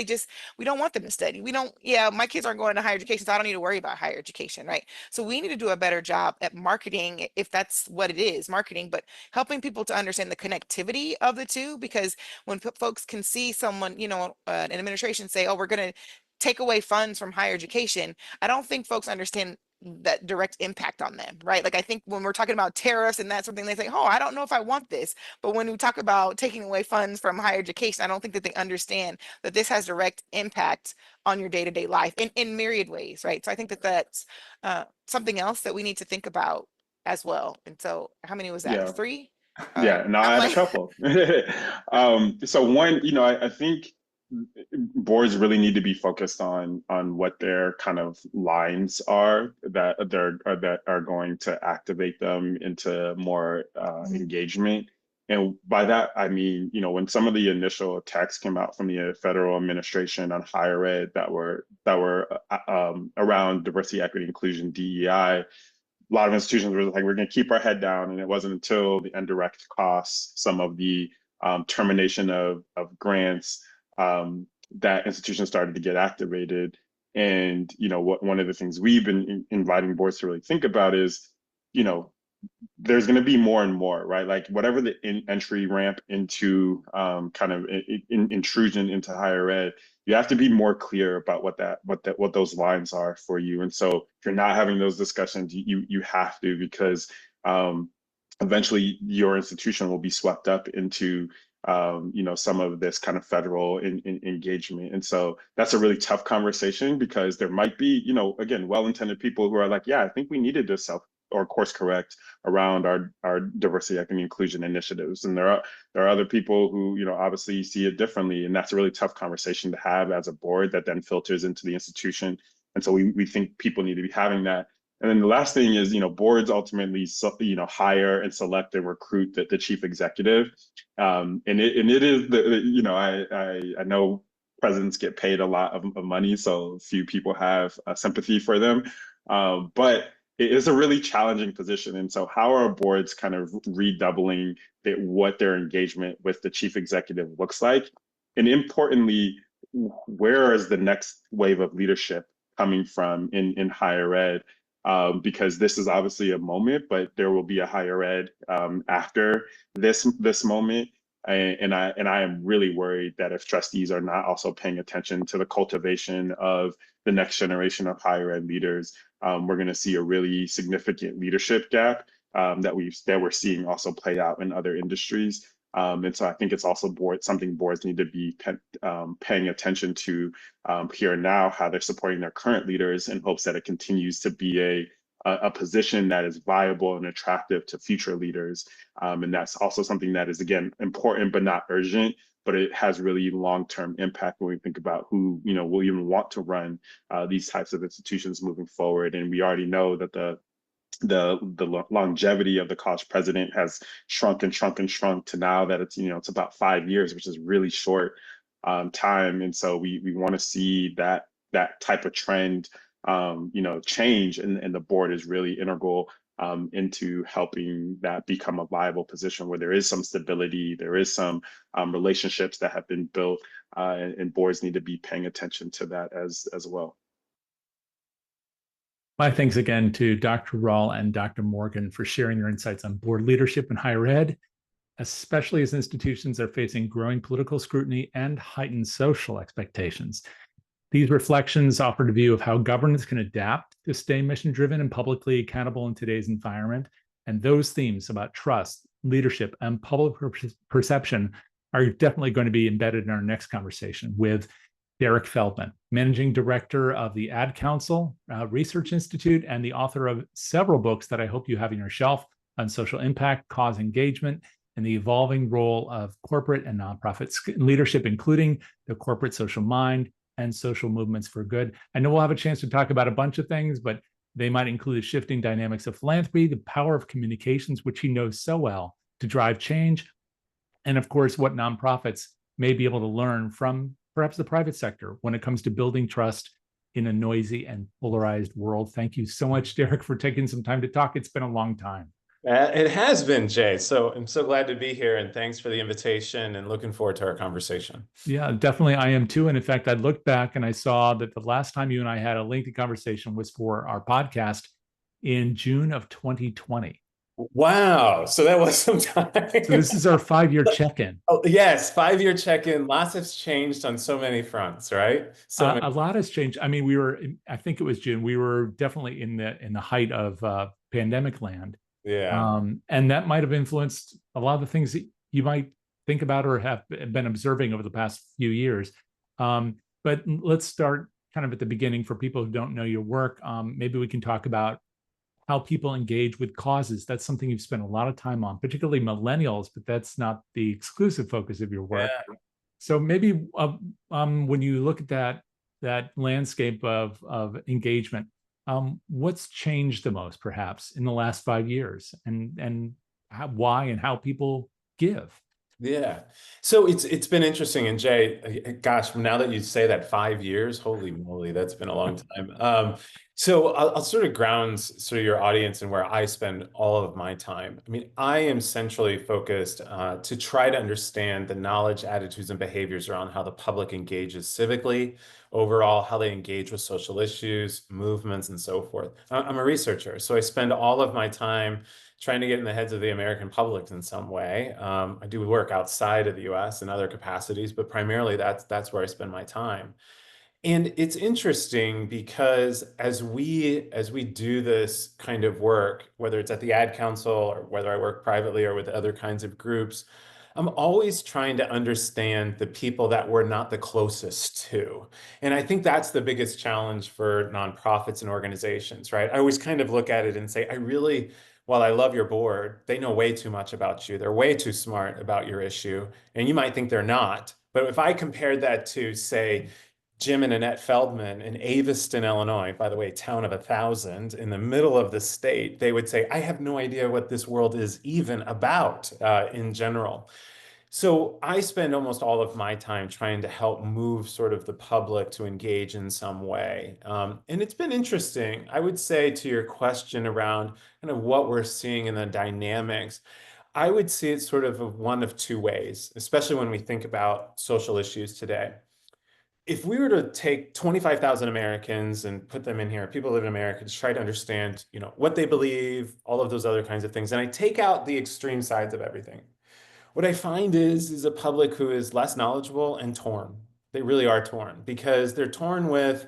we don't want them to study. My kids aren't going to higher education, so I don't need to worry about higher education, right? So we need to do a better job at marketing, if that's what it is, marketing, but helping people to understand the connectivity of the two. Because when folks can see someone, an administration say, oh, we're going to take away funds from higher education, I don't think folks understand that direct impact on them, right? Like, I think when we're talking about tariffs and that sort of thing, they say, oh, I don't know if I want this. But when we talk about taking away funds from higher education, I don't think that they understand that this has direct impact on your day-to-day life in myriad ways, right? So I think that that's something else that we need to think about as well. And so how many was that? Yeah. 3? Yeah, no, I I'm had a like, couple. So one, I think boards really need to be focused on what their kind of lines are that are going to activate them into more engagement. And by that I mean, when some of the initial attacks came out from the federal administration on higher ed that were around diversity, equity, inclusion, DEI, a lot of institutions were like, we're going to keep our head down. And it wasn't until the indirect costs, some of the termination of grants, that institutions started to get activated. And, one of the things we've been inviting boards to really think about is, there's going to be more and more, right? Like whatever the entry ramp into kind of intrusion into higher ed, you have to be more clear about what those lines are for you. And so if you're not having those discussions, you have to, because eventually your institution will be swept up into some of this kind of federal engagement. And so that's a really tough conversation, because there might be, again, well-intended people who are like, yeah, I think we needed to self or course correct around our diversity, equity, inclusion initiatives. And there are other people who, obviously see it differently. And that's a really tough conversation to have as a board that then filters into the institution. And so we think people need to be having that. And then the last thing is, boards ultimately, hire and select and recruit the chief executive. And it is I know presidents get paid a lot of money, so few people have sympathy for them. But it is a really challenging position. And so how are boards kind of redoubling what their engagement with the chief executive looks like? And importantly, where is the next wave of leadership coming from in higher ed? Because this is obviously a moment, but there will be a higher ed after this moment. And I am really worried that if trustees are not also paying attention to the cultivation of the next generation of higher ed leaders, we're going to see a really significant leadership gap that we're seeing also play out in other industries. And so I think it's also something boards need to be paying attention to here and now, how they're supporting their current leaders in hopes that it continues to be a position that is viable and attractive to future leaders. And that's also something that is, again, important but not urgent, but it has really long-term impact when we think about who will even want to run these types of institutions moving forward. And we already know that the longevity of the college president has shrunk and shrunk and shrunk to now that it's about 5 years, which is really short time. And so we want to see that type of trend change, and the board is really integral into helping that become a viable position where there is some stability, there is some relationships that have been built, and boards need to be paying attention to that as well. My thanks again to Dr. Rawl and Dr. Morgan for sharing your insights on board leadership in higher ed, especially as institutions are facing growing political scrutiny and heightened social expectations. These reflections offered a view of how governance can adapt to stay mission-driven and publicly accountable in today's environment. And those themes about trust, leadership, and public perception are definitely going to be embedded in our next conversation with Derek Feldman, Managing Director of the Ad Council Research Institute and the author of several books that I hope you have on your shelf on social impact, cause engagement, and the evolving role of corporate and nonprofit leadership, including the corporate social mind and social movements for good. I know we'll have a chance to talk about a bunch of things, but they might include the shifting dynamics of philanthropy, the power of communications, which he knows so well, to drive change, and of course, what nonprofits may be able to learn from perhaps the private sector when it comes to building trust in a noisy and polarized world. Thank you so much, Derek, for taking some time to talk. It's been a long time. It has been, Jay. So I'm so glad to be here, and thanks for the invitation, and looking forward to our conversation. Yeah, definitely. I am too. And in fact, I looked back and I saw that the last time you and I had a lengthy conversation was for our podcast in June of 2020. Wow. So that was some time. So this is our 5-year check-in. Oh, yes. 5-year check-in. Lots has changed on so many fronts, right? A lot has changed. I mean, I think it was June. We were definitely in the height of pandemic land. Yeah. And that might have influenced a lot of the things that you might think about or have been observing over the past few years. But let's start kind of at the beginning for people who don't know your work. Maybe we can talk about how people engage with causes. That's something you've spent a lot of time on, particularly millennials, but that's not the exclusive focus of your work. Yeah. So maybe when you look at that landscape of engagement, what's changed the most, perhaps, in the last 5 years, and why and how people give? Yeah. So it's been interesting. And Jay, gosh, now that you say that, 5 years, holy moly, that's been a long time. So I'll sort of ground sort of your audience and where I spend all of my time. I mean, I am centrally focused to try to understand the knowledge, attitudes, and behaviors around how the public engages civically, overall, how they engage with social issues, movements, and so forth. I'm a researcher, so I spend all of my time trying to get in the heads of the American public in some way. I do work outside of the US in other capacities, but primarily that's where I spend my time. And it's interesting because as we do this kind of work, whether it's at the Ad Council or whether I work privately or with other kinds of groups, I'm always trying to understand the people that we're not the closest to. And I think that's the biggest challenge for nonprofits and organizations, right? I always kind of look at it and say, while I love your board, they know way too much about you. They're way too smart about your issue. And you might think they're not. But if I compared that to, say, Jim and Annette Feldman in Aviston, Illinois, by the way, town of 1,000 in the middle of the state, they would say, I have no idea what this world is even about in general. So I spend almost all of my time trying to help move sort of the public to engage in some way. And it's been interesting. I would say to your question around kind of what we're seeing in the dynamics, I would see it sort of one of two ways, especially when we think about social issues today. If we were to take 25,000 Americans and put them in here, people who live in America, to try to understand, what they believe, all of those other kinds of things, and I take out the extreme sides of everything, what I find is a public who is less knowledgeable and torn. They really are torn because they're torn with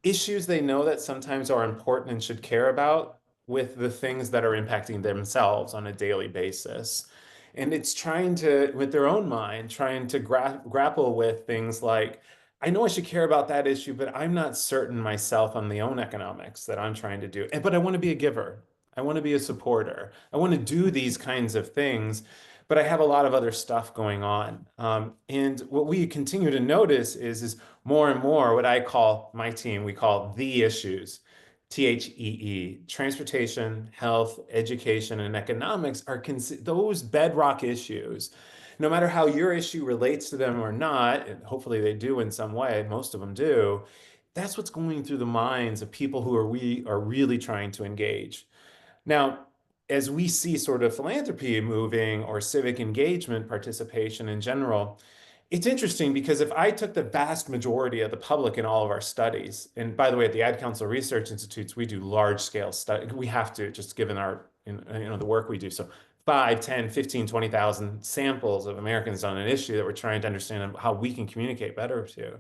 issues they know that sometimes are important and should care about with the things that are impacting themselves on a daily basis. And it's trying to, with their own mind, trying to grapple with things like, I know I should care about that issue, but I'm not certain myself on the own economics that I'm trying to do. But I want to be a giver. I want to be a supporter. I want to do these kinds of things, but I have a lot of other stuff going on. And what we continue to notice is more and more what I call, my team, we call the issues. THEE, transportation, health, education, and economics are those bedrock issues. No matter how your issue relates to them or not, and hopefully they do in some way, most of them do, that's what's going through the minds of people who we are really trying to engage. Now, as we see sort of philanthropy moving or civic engagement participation in general, it's interesting because if I took the vast majority of the public in all of our studies, and by the way, at the Ad Council Research Institutes, we do large scale study. We have to, just given our, the work we do. So 5, 10, 15, 20,000 samples of Americans on an issue that we're trying to understand how we can communicate better to.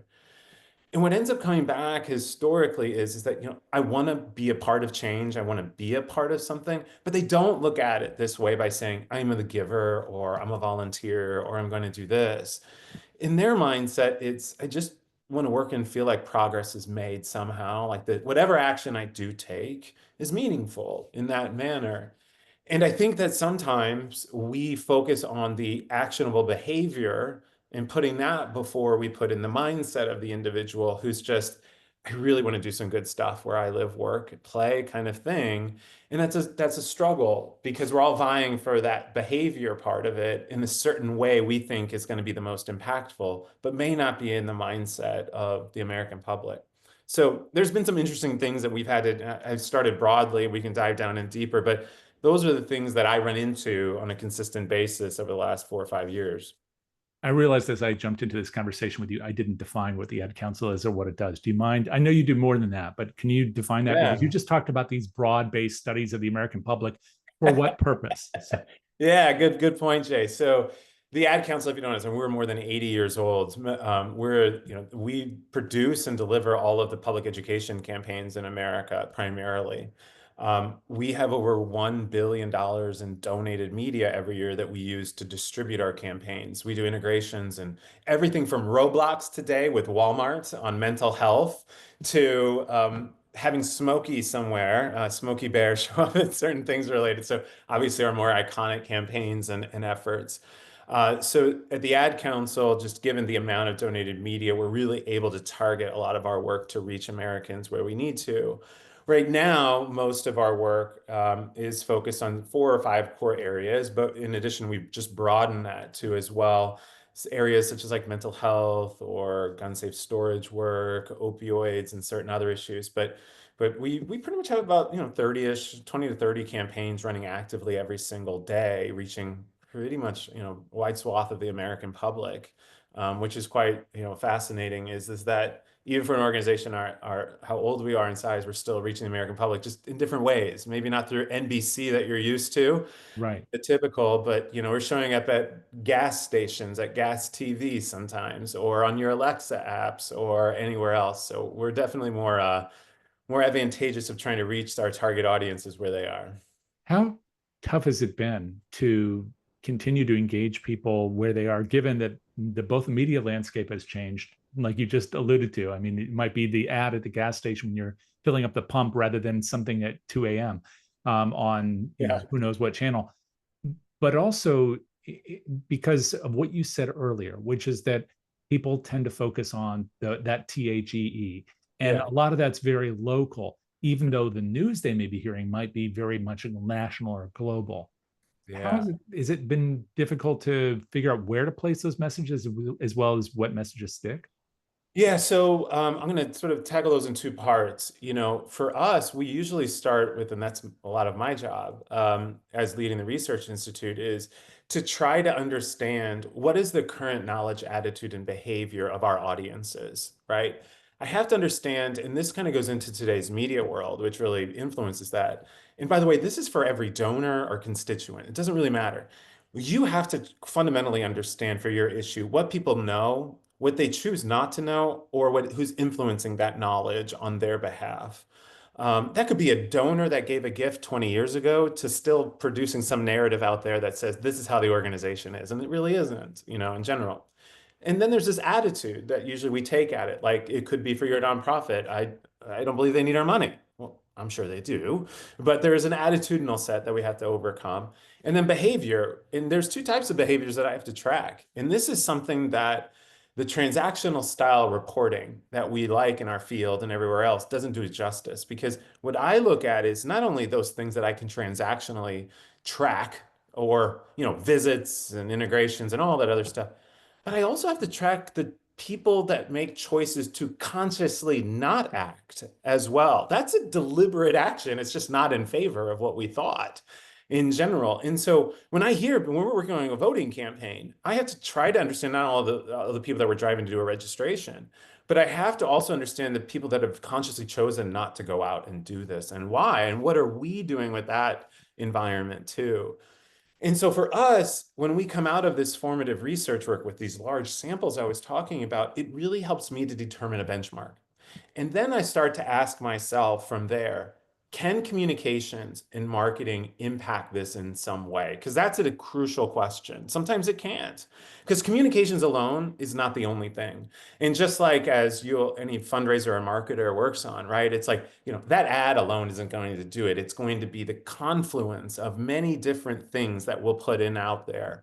And what ends up coming back historically is that, I want to be a part of change. I want to be a part of something, but they don't look at it this way by saying, I'm the giver, or I'm a volunteer, or I'm going to do this. In their mindset, I just want to work and feel like progress is made somehow, like that whatever action I do take is meaningful in that manner. And I think that sometimes we focus on the actionable behavior and putting that before we put in the mindset of the individual who's just, I really want to do some good stuff where I live, work, play kind of thing. And that's a struggle because we're all vying for that behavior part of it in a certain way we think is going to be the most impactful, but may not be in the mindset of the American public. So there's been some interesting things that we've had to, I've started broadly, we can dive down in deeper, but those are the things that I run into on a consistent basis over the last 4 or 5 years. I realized as I jumped into this conversation with you, I didn't define what the Ad Council is or what it does. Do you mind? I know you do more than that, but can you define that? Yeah. Because you just talked about these broad-based studies of the American public. For what purpose? Yeah, good point, Jay. So the Ad Council, if you don't know, we're more than 80 years old. We produce and deliver all of the public education campaigns in America primarily. We have over $1 billion in donated media every year that we use to distribute our campaigns. We do integrations and everything from Roblox today with Walmart on mental health to having Smokey somewhere, Smokey Bear show up at certain things related. So obviously our more iconic campaigns and efforts. So at the Ad Council, just given the amount of donated media, we're really able to target a lot of our work to reach Americans where we need to. Right now, most of our work is focused on 4 or 5 core areas, but in addition, we've just broadened that to as well areas such as like mental health or gun safe storage work, opioids, and certain other issues. But we pretty much have about 30-ish, 20 to 30 campaigns running actively every single day, reaching pretty much wide swath of the American public, which is quite fascinating. Is that even for an organization our how old we are in size, we're still reaching the American public just in different ways. Maybe not through NBC that you're used to, Right. the typical, but we're showing up at gas stations, at gas TV sometimes, or on your Alexa apps or anywhere else. So we're definitely more advantageous of trying to reach our target audiences where they are. How tough has it been to continue to engage people where they are, given that both the media landscape has changed, like you just alluded to? I mean, it might be the ad at the gas station when you're filling up the pump rather than something at 2 a.m. On who knows what channel. But also because of what you said earlier, which is that people tend to focus on that THEE. And a lot of that's very local, even though the news they may be hearing might be very much national or global. Yeah. Has it been difficult to figure out where to place those messages as well as what messages stick? Yeah, so I'm going to sort of tackle those in 2 parts. For us, we usually start with, and that's a lot of my job as leading the Research Institute, is to try to understand what is the current knowledge, attitude, and behavior of our audiences, right? I have to understand, and this kind of goes into today's media world, which really influences that. And by the way, this is for every donor or constituent. It doesn't really matter. You have to fundamentally understand for your issue what people know, what they choose not to know, or who's influencing that knowledge on their behalf. That could be a donor that gave a gift 20 years ago to still producing some narrative out there that says this is how the organization is, and it really isn't, in general. And then there's this attitude that usually we take at it. Like it could be for your nonprofit. I don't believe they need our money. Well, I'm sure they do, but there is an attitudinal set that we have to overcome. And then behavior. And there's 2 types of behaviors that I have to track. And this is something that the transactional style reporting that we like in our field and everywhere else doesn't do it justice, because what I look at is not only those things that I can transactionally track, or visits and integrations and all that other stuff, but I also have to track the people that make choices to consciously not act as well. That's a deliberate action. It's just not in favor of what we thought in general. And so when we're working on a voting campaign, I have to try to understand not all the people that were driving to do a registration, but I have to also understand the people that have consciously chosen not to go out and do this, and why, and what are we doing with that environment too. And so for us, when we come out of this formative research work with these large samples I was talking about, it really helps me to determine a benchmark. And then I start to ask myself from there, can communications and marketing impact this in some way? Because that's a crucial question. Sometimes it can't, because communications alone is not the only thing. And just like as any fundraiser or marketer works on, right? It's like, that ad alone isn't going to do it. It's going to be the confluence of many different things that we'll put in out there.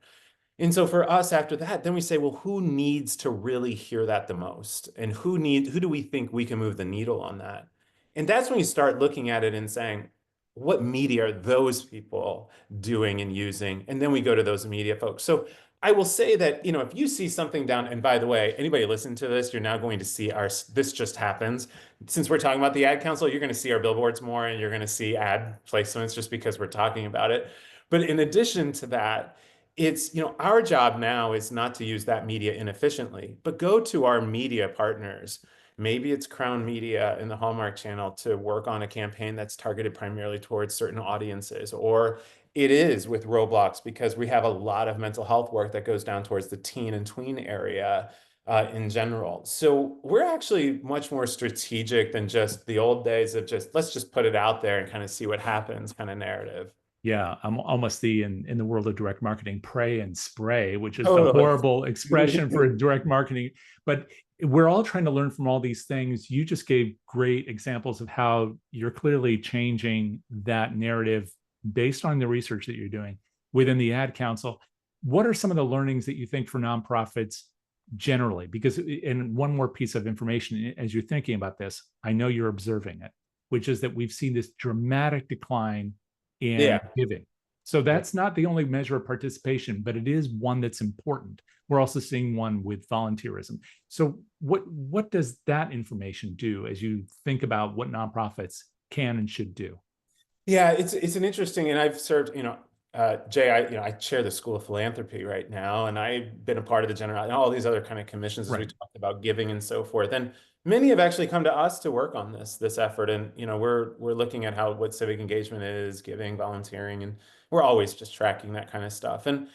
And so for us after that, then we say, well, who needs to really hear that the most? And who do we think we can move the needle on that? And that's when you start looking at it and saying, what media are those people doing and using? And then we go to those media folks. So I will say that, if you see something down, and by the way, anybody listen to this, you're now going to see this just happens. Since we're talking about the ad council, you're going to see our billboards more, and you're going to see ad placements just because we're talking about it. But in addition to that, it's, our job now is not to use that media inefficiently, but go to our media partners. Maybe it's Crown Media and the Hallmark Channel to work on a campaign that's targeted primarily towards certain audiences, or it is with Roblox because we have a lot of mental health work that goes down towards the teen and tween area in general. So we're actually much more strategic than just the old days of let's just put it out there and kind of see what happens kind of narrative. Yeah, I'm almost in the world of direct marketing, pray and spray, which is the horrible expression for direct marketing. But we're all trying to learn from all these things. You just gave great examples of how you're clearly changing that narrative based on the research that you're doing within the ad council. What are some of the learnings that you think for nonprofits generally? Because, and one more piece of information as you're thinking about this, I know you're observing it. which is that we've seen this dramatic decline in Yeah. giving. So that's not the only measure of participation, but it is one that's important. We're also seeing one with volunteerism. So what does that information do as you think about what nonprofits can and should do? Yeah, it's an interesting, and I've served, Jay, I chair the School of Philanthropy right now, and I've been a part of the general and all these other kind of commissions as we talked about giving and so forth. And many have actually come to us to work on this effort. And we're looking at what civic engagement is, giving, volunteering, and we're always just tracking that kind of stuff. And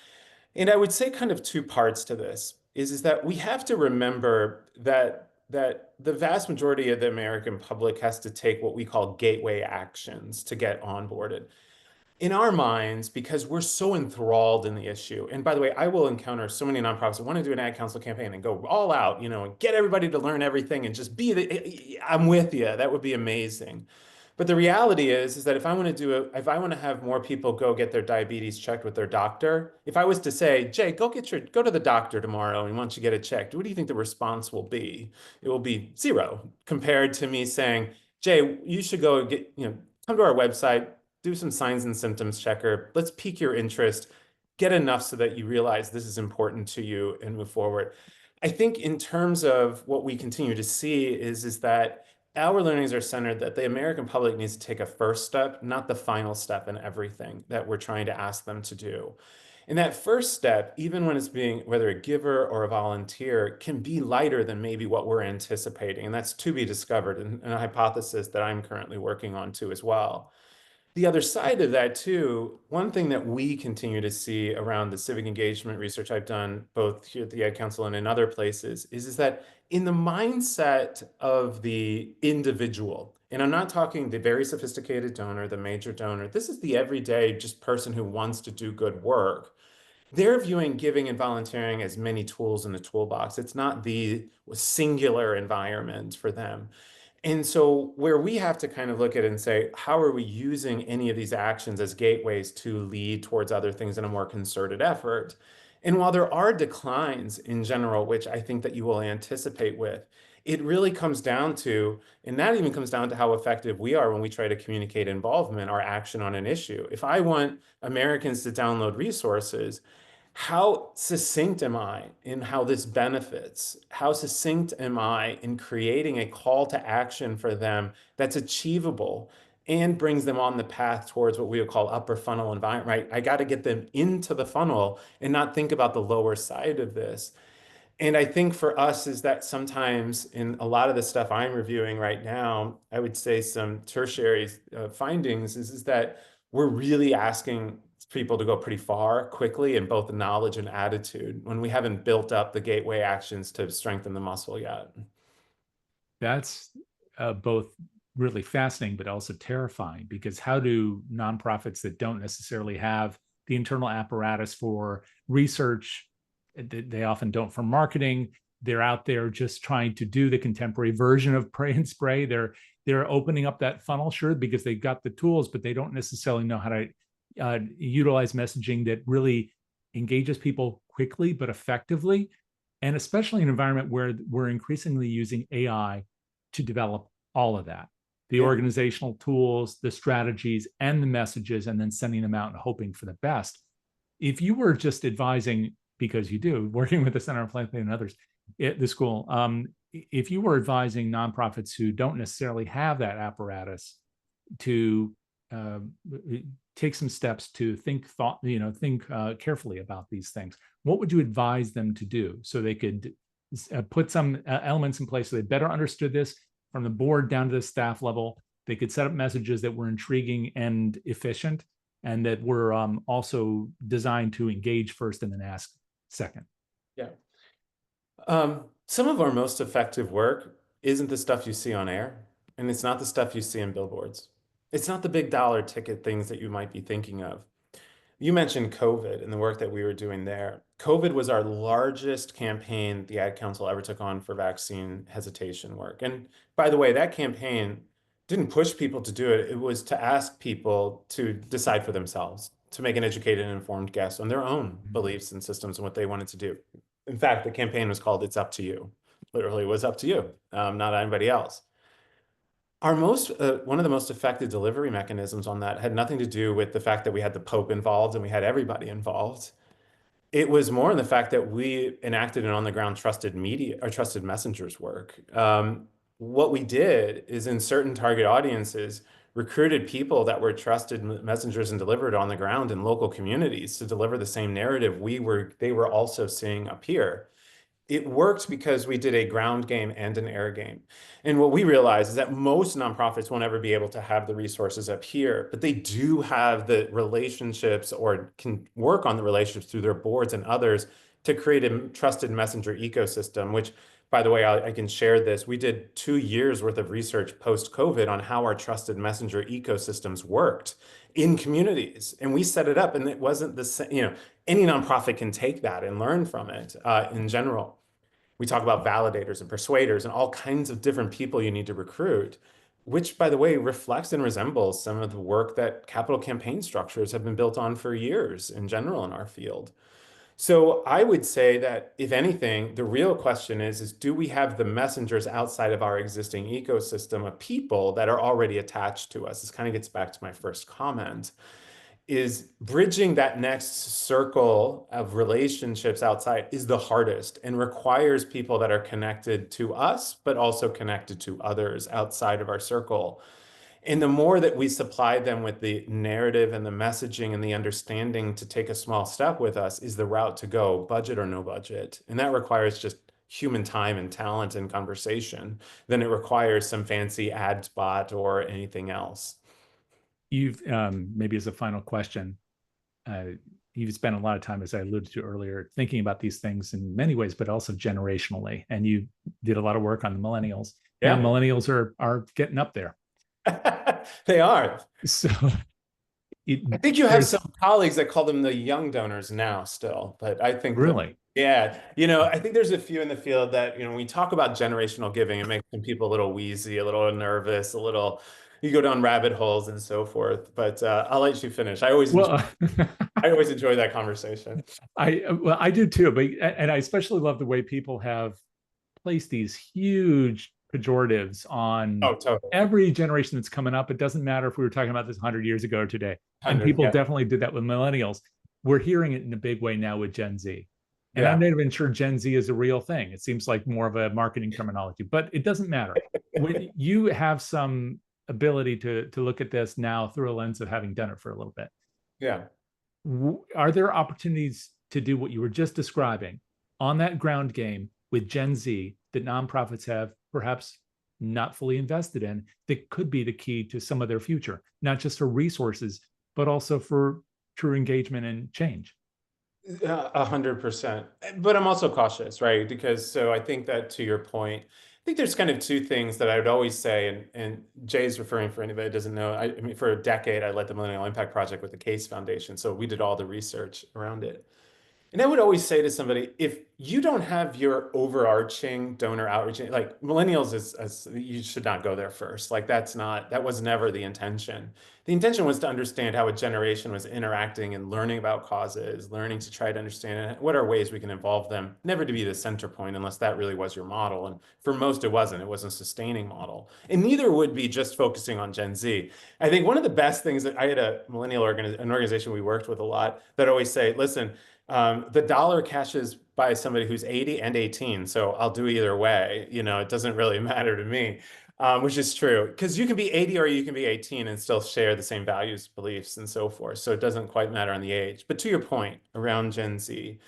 I would say kind of two parts to this is that we have to remember that the vast majority of the American public has to take what we call gateway actions to get onboarded. In our minds, because we're so enthralled in the issue. And by the way, I will encounter so many nonprofits that want to do an ad council campaign and go all out, and get everybody to learn everything and just I'm with you. That would be amazing. But the reality is that if I want to have more people go get their diabetes checked with their doctor, if I was to say, Jay, go to the doctor tomorrow and once you get it checked, what do you think the response will be? It will be zero compared to me saying, Jay, you should go come to our website, do some signs and symptoms checker. Let's pique your interest, get enough so that you realize this is important to you and move forward. I think in terms of what we continue to see is that our learnings are centered that the American public needs to take a first step, not the final step in everything that we're trying to ask them to do. And that first step, even when it's whether a giver or a volunteer, can be lighter than maybe what we're anticipating. And that's to be discovered, and a hypothesis that I'm currently working on too as well. The other side of that too, one thing that we continue to see around the civic engagement research I've done both here at the Ad Council and in other places is that in the mindset of the individual, and I'm not talking the very sophisticated donor, the major donor, this is the everyday just person who wants to do good work. They're viewing giving and volunteering as many tools in the toolbox. It's not the singular environment for them. And so where we have to kind of look at it and say, how are we using any of these actions as gateways to lead towards other things in a more concerted effort? And while there are declines in general, which I think that you will anticipate with, it really comes down to, and that even comes down to how effective we are when we try to communicate involvement or action on an issue. If I want Americans to download resources, how succinct am I in how this benefits? How succinct am I in creating a call to action for them that's achievable and brings them on the path towards what we would call upper funnel environment, right? I got to get them into the funnel and not think about the lower side of this. And I think for us is that sometimes in a lot of the stuff I'm reviewing right now, I would say some tertiary findings is that we're really asking people to go pretty far quickly in both the knowledge and attitude when we haven't built up the gateway actions to strengthen the muscle yet. That's both really fascinating, but also terrifying, because how do nonprofits that don't necessarily have the internal apparatus for research, they often don't for marketing, they're out there just trying to do the contemporary version of pray and spray. They're opening up that funnel, sure, because they've got the tools, but they don't necessarily know how to utilize messaging that really engages people quickly but effectively, and especially in an environment where we're increasingly using AI to develop all of that, the organizational tools, the strategies, and the messages, and then sending them out and hoping for the best. If you were just advising, because you do, working with the Center on Philanthropy and others at the school, if you were advising nonprofits who don't necessarily have that apparatus to take some steps to think carefully about these things, what would you advise them to do so they could put some elements in place so they better understood this from the board down to the staff level? They could set up messages that were intriguing and efficient, and that were also designed to engage first and then ask second. Yeah. Some of our most effective work isn't the stuff you see on air, and it's not the stuff you see in billboards. It's not the big dollar ticket things that you might be thinking of. You mentioned COVID and the work that we were doing there. COVID was our largest campaign the Ad Council ever took on for vaccine hesitation work. And by the way, that campaign didn't push people to do it. It was to ask people to decide for themselves, to make an educated and informed guess on their own beliefs and systems and what they wanted to do. In fact, the campaign was called "It's Up to You." Literally, it was up to you, not anybody else. One of the most effective delivery mechanisms on that had nothing to do with the fact that we had the Pope involved and we had everybody involved. It was more in the fact that we enacted an on-the-ground trusted media or trusted messengers work. What we did is in certain target audiences, recruited people that were trusted messengers and delivered on the ground in local communities to deliver the same narrative they were also seeing up here. It worked because we did a ground game and an air game. And what we realized is that most nonprofits won't ever be able to have the resources up here, but they do have the relationships or can work on the relationships through their boards and others to create a trusted messenger ecosystem, which, by the way, I can share this. We did 2 years worth of research post-COVID on how our trusted messenger ecosystems worked in communities. And we set it up, and it wasn't the same, any nonprofit can take that and learn from it in general. We talk about validators and persuaders and all kinds of different people you need to recruit, which, by the way, reflects and resembles some of the work that capital campaign structures have been built on for years in general in our field. So I would say that, if anything, the real question is do we have the messengers outside of our existing ecosystem of people that are already attached to us? This kind of gets back to my first comment. Is bridging that next circle of relationships outside is the hardest and requires people that are connected to us, but also connected to others outside of our circle. And the more that we supply them with the narrative and the messaging and the understanding to take a small step with us is the route to go, budget or no budget. And that requires just human time and talent and conversation than it requires some fancy ad spot or anything else. You've maybe as a final question, you've spent a lot of time, as I alluded to earlier, thinking about these things in many ways, but also generationally. And you did a lot of work on the millennials. Yeah. Now millennials are getting up there. They are. So I think you have some colleagues that call them the young donors now still, but I think really. Yeah, I think there's a few in the field that, when we talk about generational giving, it makes some people a little wheezy, a little nervous, you go down rabbit holes and so forth. But I'll let you finish. I always enjoy that conversation. I do too, and I especially love the way people have placed these huge pejoratives on totally. every generation that's coming up. It doesn't matter if we were talking about this 100 years ago or today. And people definitely did that with millennials. We're hearing it in a big way now with Gen Z. And I'm not even sure Gen Z is a real thing. It seems like more of a marketing terminology, but it doesn't matter. When you have some ability to look at this now through a lens of having done it for a little bit. Yeah. Are there opportunities to do what you were just describing on that ground game with Gen Z that nonprofits have perhaps not fully invested in that could be the key to some of their future, not just for resources, but also for true engagement and change? 100%. But I'm also cautious, right? Because I think that, to your point, I think there's kind of two things that I would always say, and Jay's referring, for anybody that doesn't know, I mean, for a decade, I led the Millennial Impact Project with the Case Foundation. So we did all the research around it. And I would always say to somebody, if you don't have your overarching donor outreach, like millennials you should not go there first. Like that was never the intention. The intention was to understand how a generation was interacting and learning about causes, learning to try to understand what are ways we can involve them, never to be the center point unless that really was your model. And for most, it wasn't a sustaining model. And neither would be just focusing on Gen Z. I think one of the best things that I had an organization we worked with a lot that always say, listen, the dollar cashes by somebody who's 80 and 18. So I'll do either way. It doesn't really matter to me, which is true, because you can be 80 or you can be 18 and still share the same values, beliefs, and so forth. So it doesn't quite matter on the age. But to your point around Gen Z,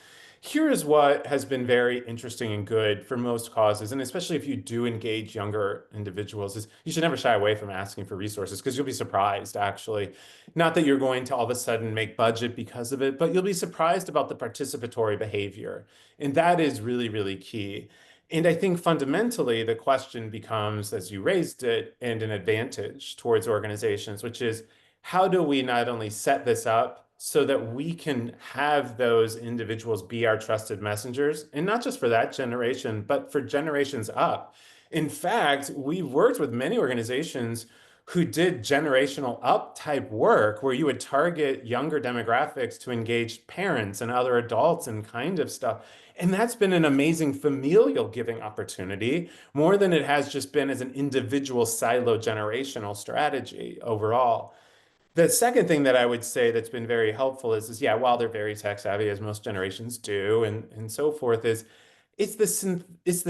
here is what has been very interesting and good for most causes, and especially if you do engage younger individuals, is you should never shy away from asking for resources, because you'll be surprised, actually. Not that you're going to all of a sudden make budget because of it, but you'll be surprised about the participatory behavior. And that is really, really key. And I think fundamentally, the question becomes, as you raised it, and an advantage towards organizations, which is how do we not only set this up so that we can have those individuals be our trusted messengers, and not just for that generation, but for generations up. In fact, we've worked with many organizations who did generational up type work where you would target younger demographics to engage parents and other adults and kind of stuff. And that's been an amazing familial giving opportunity more than it has just been as an individual silo generational strategy overall. The second thing that I would say that's been very helpful is yeah, while they're very tech savvy, as most generations do, and so forth, is it's the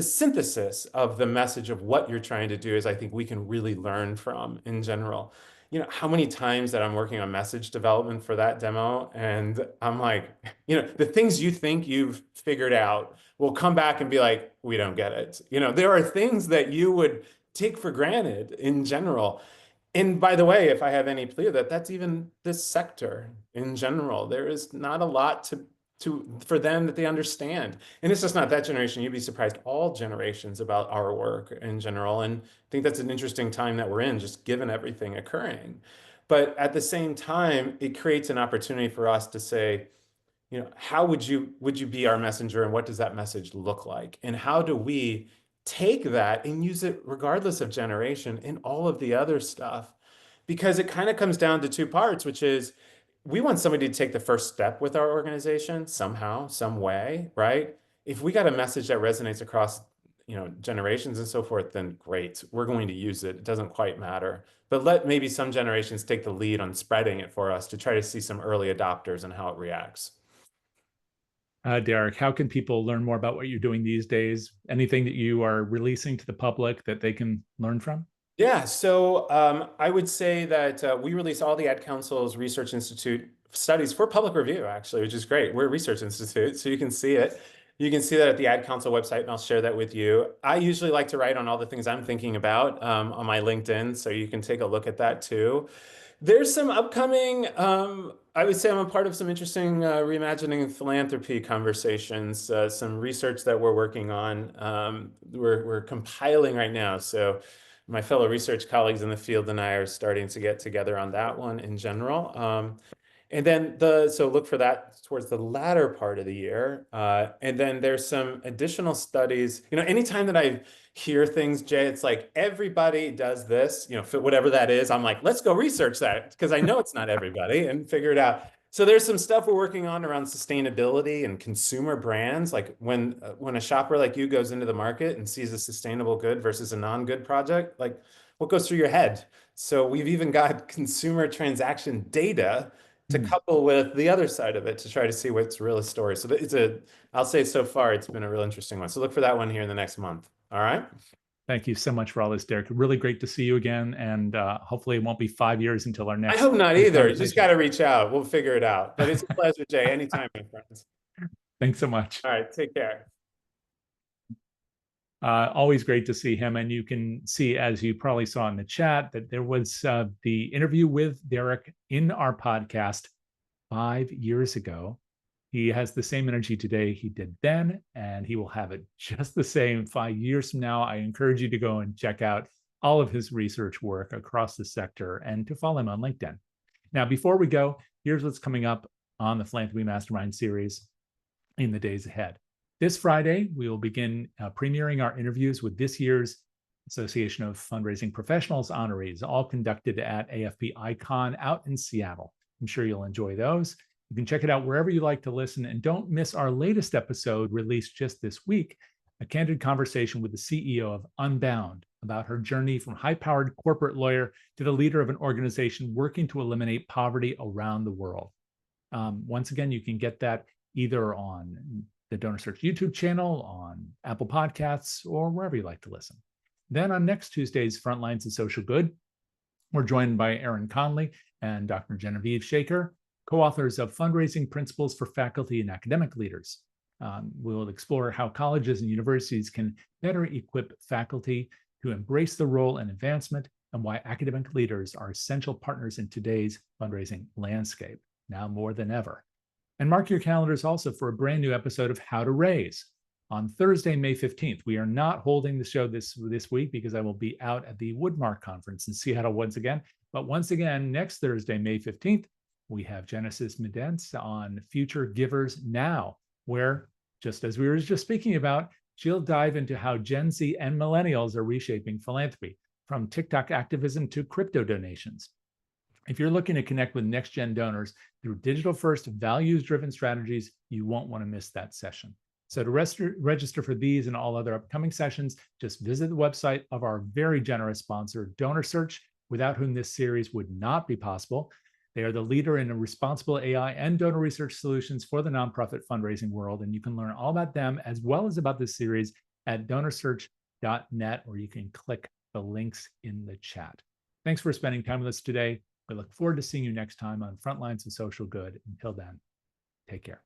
synthesis of the message of what you're trying to do is I think we can really learn from in general. You know, how many times that I'm working on message development for that demo, and I'm like, you know, the things you think you've figured out will come back and be like, we don't get it. You know, there are things that you would take for granted in general. And by the way, if I have any plea of that, that's even this sector in general. There is not a lot for them that they understand. And it's just not that generation. You'd be surprised all generations about our work in general. And I think that's an interesting time that we're in, just given everything occurring. But at the same time, it creates an opportunity for us to say, you know, how would you be our messenger and what does that message look like? And how do we take that and use it regardless of generation in all of the other stuff? Because it kind of comes down to two parts, which is we want somebody to take the first step with our organization somehow, some way, right? If we got a message that resonates across, you know, generations and so forth, then great, we're going to use it. It doesn't quite matter. But let maybe some generations take the lead on spreading it for us to try to see some early adopters and how it reacts. Derek, how can people learn more about what you're doing these days? Anything that you are releasing to the public that they can learn from? Yeah, so I would say that we release all the Ad Council's Research Institute studies for public review, actually, which is great. We're a research institute, so you can see it. You can see that at the Ad Council website, and I'll share that with you. I usually like to write on all the things I'm thinking about on my LinkedIn, so you can take a look at that too. There's some upcoming, I would say I'm a part of some interesting reimagining philanthropy conversations, some research that we're working on. We're compiling right now, so my fellow research colleagues in the field and I are starting to get together on that one in general. And then so look for that towards the latter part of the year. And then there's some additional studies. You know, anytime that I hear things, Jay, it's like everybody does this, you know, whatever that is. I'm like, let's go research that because I know it's not everybody and figure it out. So there's some stuff we're working on around sustainability and consumer brands. Like when a shopper like you goes into the market and sees a sustainable good versus a non-good project, like what goes through your head? So we've even got consumer transaction data to couple with the other side of it to try to see what's real story. So I'll say so far, it's been a real interesting one. So look for that one here in the next month. All right. Thank you so much for all this, Derek. Really great to see you again. And hopefully it won't be 5 years until our next. I hope not either. You just got to reach out. We'll figure it out. But it's a pleasure, Jay. Anytime, my friends. Thanks so much. All right. Take care. Always great to see him. And you can see, as you probably saw in the chat, that there was the interview with Derek in our podcast 5 years ago. He has the same energy today he did then, and he will have it just the same 5 years from now. I encourage you to go and check out all of his research work across the sector and to follow him on LinkedIn. Now, before we go, here's what's coming up on the Philanthropy Mastermind series in the days ahead. This Friday, we will begin premiering our interviews with this year's Association of Fundraising Professionals honorees, all conducted at AFP Icon out in Seattle. I'm sure you'll enjoy those. You can check it out wherever you like to listen, and don't miss our latest episode released just this week, a candid conversation with the CEO of Unbound about her journey from high-powered corporate lawyer to the leader of an organization working to eliminate poverty around the world. Once again, you can get that either on the DonorSearch YouTube channel, on Apple Podcasts, or wherever you like to listen. Then on next Tuesday's Frontlines of Social Good, we're joined by Erin Conley and Dr. Genevieve Shaker, co-authors of Fundraising Principles for Faculty and Academic Leaders. We'll explore how colleges and universities can better equip faculty to embrace the role and advancement, and why academic leaders are essential partners in today's fundraising landscape, now more than ever. And mark your calendars also for a brand new episode of How to Raise. On Thursday, May 15th, we are not holding the show this week because I will be out at the Woodmark Conference in Seattle once again. But once again, next Thursday, May 15th, we have Genesis Medence on Future Givers Now, where, just as we were just speaking about, she'll dive into how Gen Z and millennials are reshaping philanthropy. from TikTok activism to crypto donations. If you're looking to connect with next-gen donors through digital-first, values-driven strategies, you won't want to miss that session. So to register for these and all other upcoming sessions, just visit the website of our very generous sponsor, DonorSearch, without whom this series would not be possible. They are the leader in responsible AI and donor research solutions for the nonprofit fundraising world, and you can learn all about them as well as about this series at DonorSearch.net, or you can click the links in the chat. Thanks for spending time with us today. We look forward to seeing you next time on Frontlines of Social Good. Until then, take care.